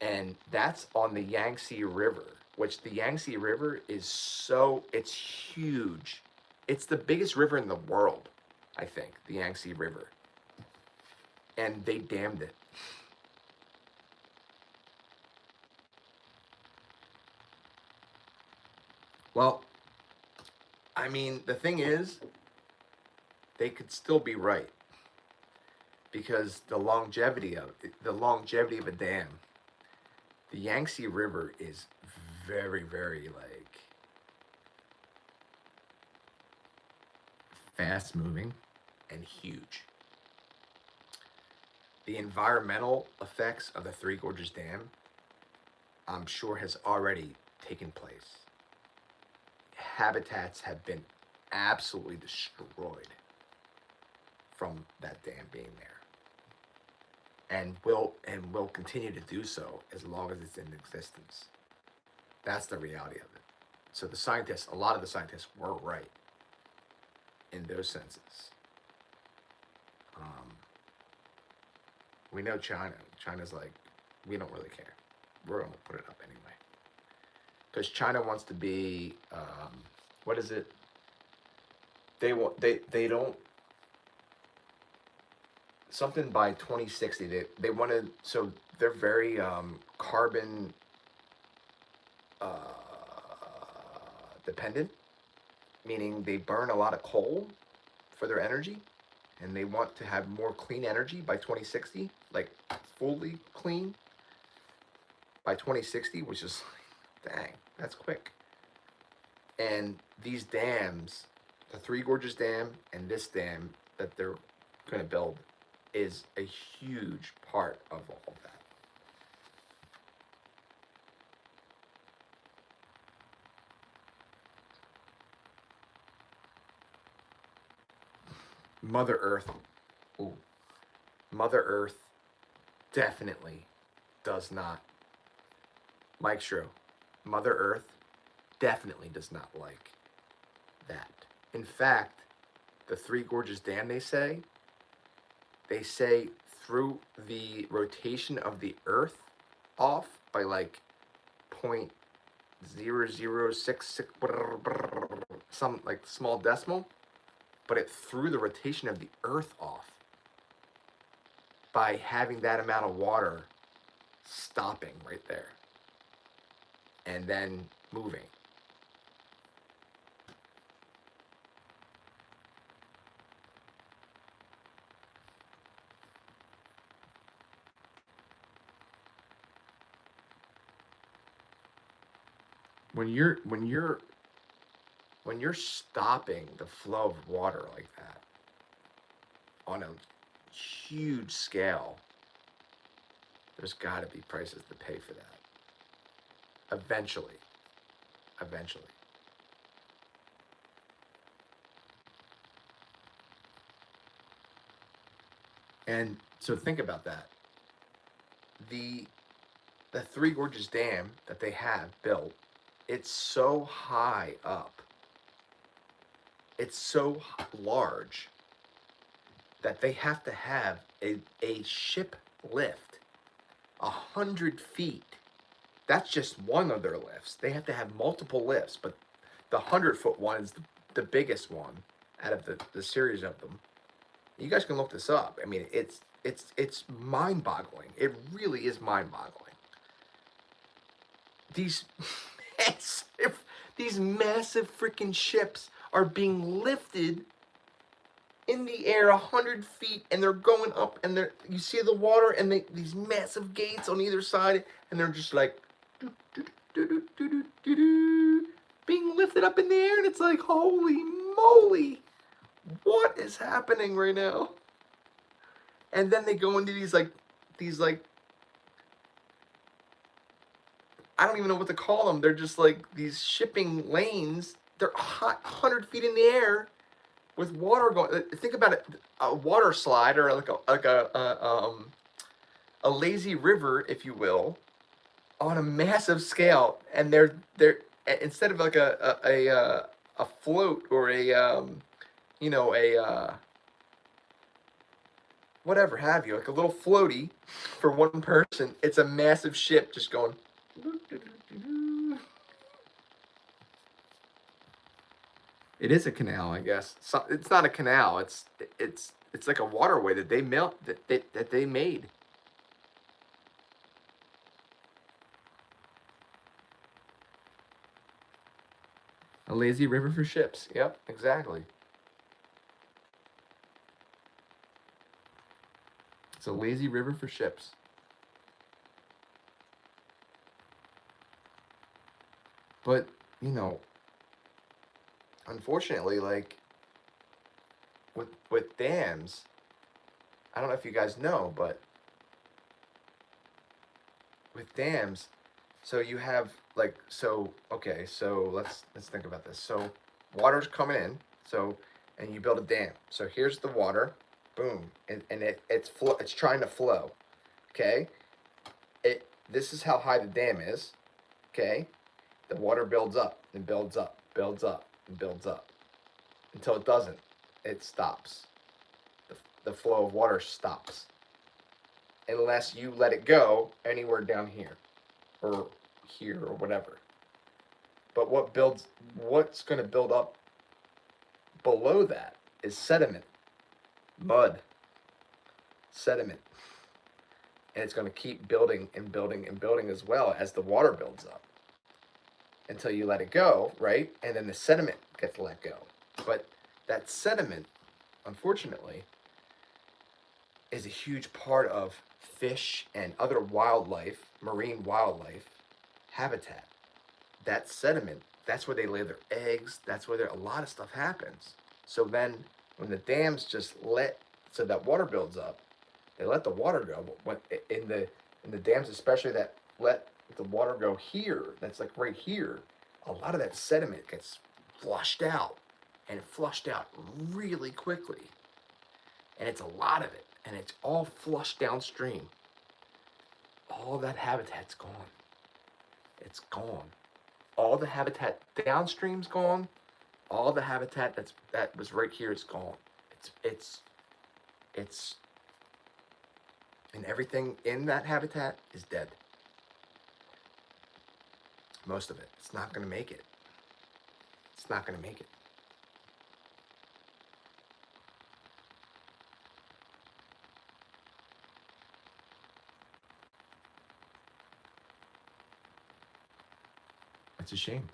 And that's on the Yangtze River, which the Yangtze River is it's huge. It's the biggest river in the world, I think, the Yangtze River. And they dammed it. Well, I mean, the thing is, they could still be right, because the longevity of a dam, the Yangtze River is very, very like fast moving and huge. The environmental effects of the Three Gorges Dam, I'm sure, has already taken place. Habitats have been absolutely destroyed from that dam being there, and will continue to do so as long as it's in existence. That's the reality of it. So a lot of the scientists were right in those senses. Um, we know China's like, we don't really care. We're gonna put it up anyway. Because China wants to be, what is it? They don't, something by 2060. They wanted, so they're very carbon uh, dependent, meaning they burn a lot of coal for their energy, and they want to have more clean energy by 2060, like fully clean by 2060, which is, dang, that's quick. And these dams, the Three Gorges Dam and this dam that they're going to build, is a huge part of all of that. Mother Earth, ooh, Mother Earth definitely does not, Mike Shrew, Mother Earth definitely does not like that. In fact, the Three Gorges Dam, they say through the rotation of the Earth off by like 0.0066, some like small decimal, but it threw the rotation of the Earth off by having that amount of water stopping right there and then moving. When you're stopping the flow of water like that on a huge scale, there's got to be prices to pay for that. Eventually. Eventually. And so think about that. The Three Gorges Dam that they have built, it's so high up. It's so large that they have to have a ship lift 100 feet. That's just one of their lifts. They have to have multiple lifts, but the 100-foot one is the biggest one out of the series of them. You guys can look this up. I mean, it's mind-boggling. It really is mind-boggling. These massive freaking ships are being lifted in the air 100 feet, and they're going up, and you see the water, and these massive gates on either side, and they're just like being lifted up in the air, and it's like, holy moly, what is happening right now? And then they go into these I don't even know what to call them. They're just like these shipping lanes. They're 100 feet in the air with water going. Think about it, a water slide, or a lazy river, if you will, on a massive scale. And they're instead of like a float, or a whatever have you, like a little floaty for one person, it's a massive ship just going. It is a canal, I guess. So, it's not a canal. It's like a waterway that they made. A lazy river for ships. Yep, exactly. It's a lazy river for ships. But, unfortunately, like with dams, I don't know if you guys know, but with dams, so you have okay, so let's think about this. So water's coming in, and you build a dam. So here's the water, boom, and it's trying to flow. Okay? This is how high the dam is. Okay? The water builds up and builds up, builds up and builds up until it doesn't. It stops. The flow of water stops unless you let it go anywhere down here or here or whatever. But what's going to build up below that is sediment, mud, sediment. And it's going to keep building and building and building as well as the water builds up until you let it go, right? And then the sediment gets let go. But that sediment, unfortunately, is a huge part of fish and other wildlife, marine wildlife habitat. That sediment, that's where they lay their eggs. That's where a lot of stuff happens. So then when the dams so that water builds up, they let the water go. But in the dams, especially that let the water go here, that's like right here, a lot of that sediment gets flushed out, and flushed out really quickly. And it's a lot of it, and it's all flushed downstream. All that habitat's gone. It's gone. All the habitat downstream's gone. All the habitat that was right here is gone. It's and everything in that habitat is dead. Most of it. It's not going to make it. It's not going to make it. It's a shame.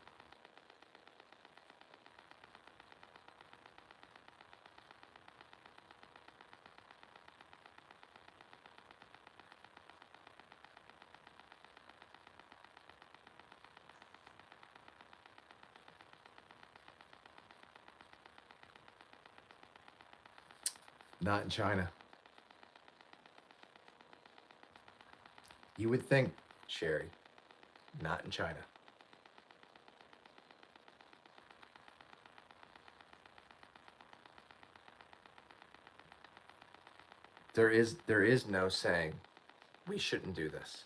Not in China. You would think, Sherry, not in China. There is no saying we shouldn't do this.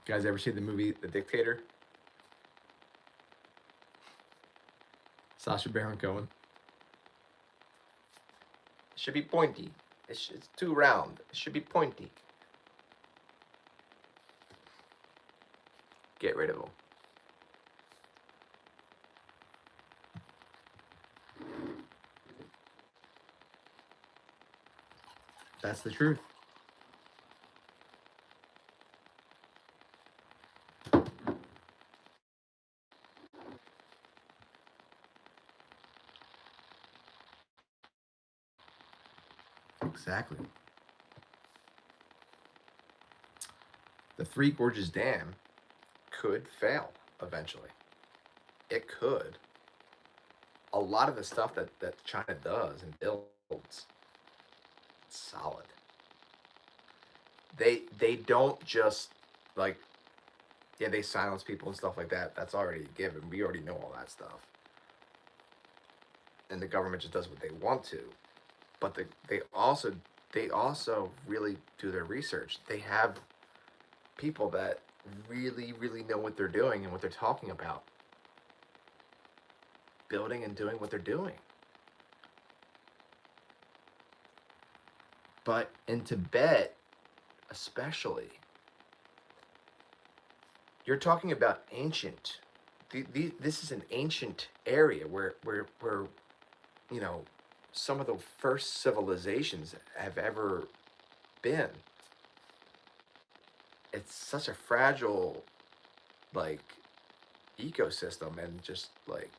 You guys ever see the movie The Dictator? Sacha Baron Cohen. It should be pointy. It's too round. It should be pointy. Get rid of them. That's the truth. Exactly. The Three Gorges Dam could fail eventually. It could. A lot of the stuff that China does and builds, it's solid. They don't just like, yeah, they silence people and stuff like that. That's already a given. We already know all that stuff. And the government just does what they want to. But they also really do their research. They have people that really, really know what they're doing and what they're talking about. Building and doing what they're doing. But in Tibet, especially, you're talking about ancient. This is an ancient area where you know, some of the first civilizations have ever been. It's such a fragile, like, ecosystem, and just like,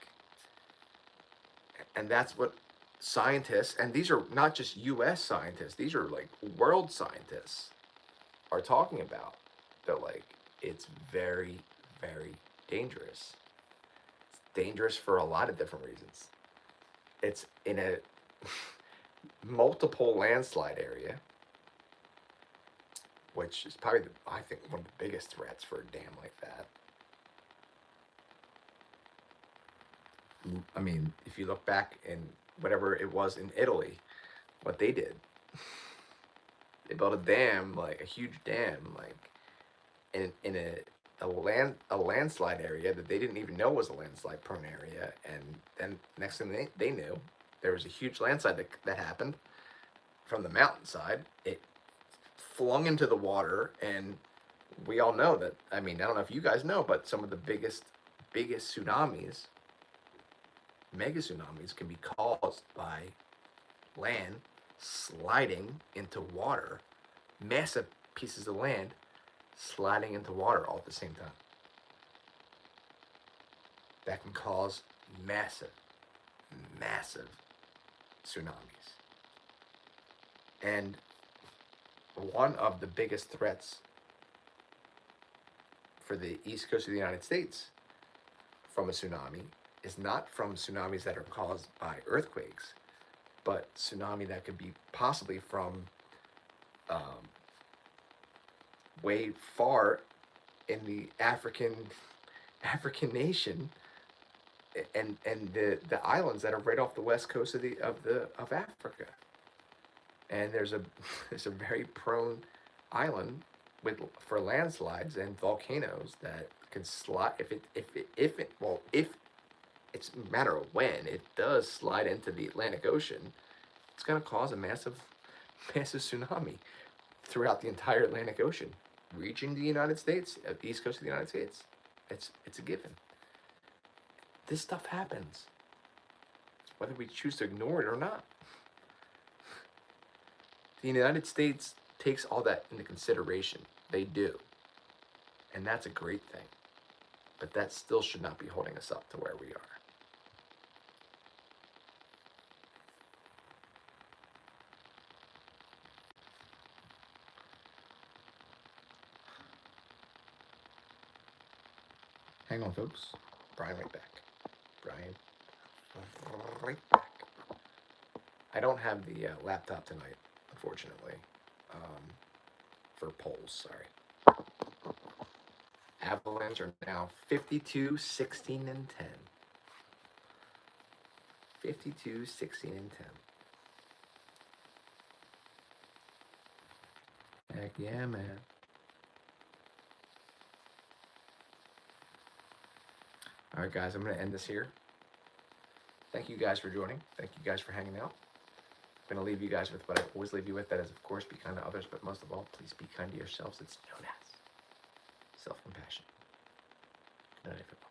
and that's what scientists, and these are not just US scientists, these are like world scientists, are talking about. They're like, it's very, very dangerous. It's dangerous for a lot of different reasons. It's in a multiple landslide area, which is probably, I think, one of the biggest threats for a dam like that. I mean, if you look back in whatever it was in Italy, what they did, they built a dam, like a huge dam, like in a landslide area that they didn't even know was a landslide prone area, and then next thing they knew, there was a huge landslide that happened from the mountainside. It flung into the water, and we all know that. I mean, I don't know if you guys know, but some of the biggest tsunamis, mega tsunamis, can be caused by land sliding into water, massive pieces of land sliding into water all at the same time. That can cause massive, massive tsunamis. And one of the biggest threats for the east coast of the United States from a tsunami is not from tsunamis that are caused by earthquakes, but tsunami that could be possibly from way far in the African nation, and the islands that are right off the west coast of Africa. And there's a very prone island for landslides and volcanoes that can slide if it's a matter of when it does slide into the Atlantic Ocean, it's going to cause a massive tsunami throughout the entire Atlantic Ocean, reaching the United States, at the east coast of the United States. It's a given. This stuff happens, whether we choose to ignore it or not. The United States takes all that into consideration. They do. And that's a great thing. But that still should not be holding us up to where we are. Hang on, folks. Brian right back. Brian right back. I don't have the laptop tonight, unfortunately, for polls, sorry. Avalanche are now 52, 16, and 10. 52, 16, and 10. Heck yeah, man. All right, guys, I'm going to end this here. Thank you guys for joining. Thank you guys for hanging out. I'm going to leave you guys with what I always leave you with. That is, of course, be kind to others, but most of all, please be kind to yourselves. It's known as self-compassion. Good night, everyone.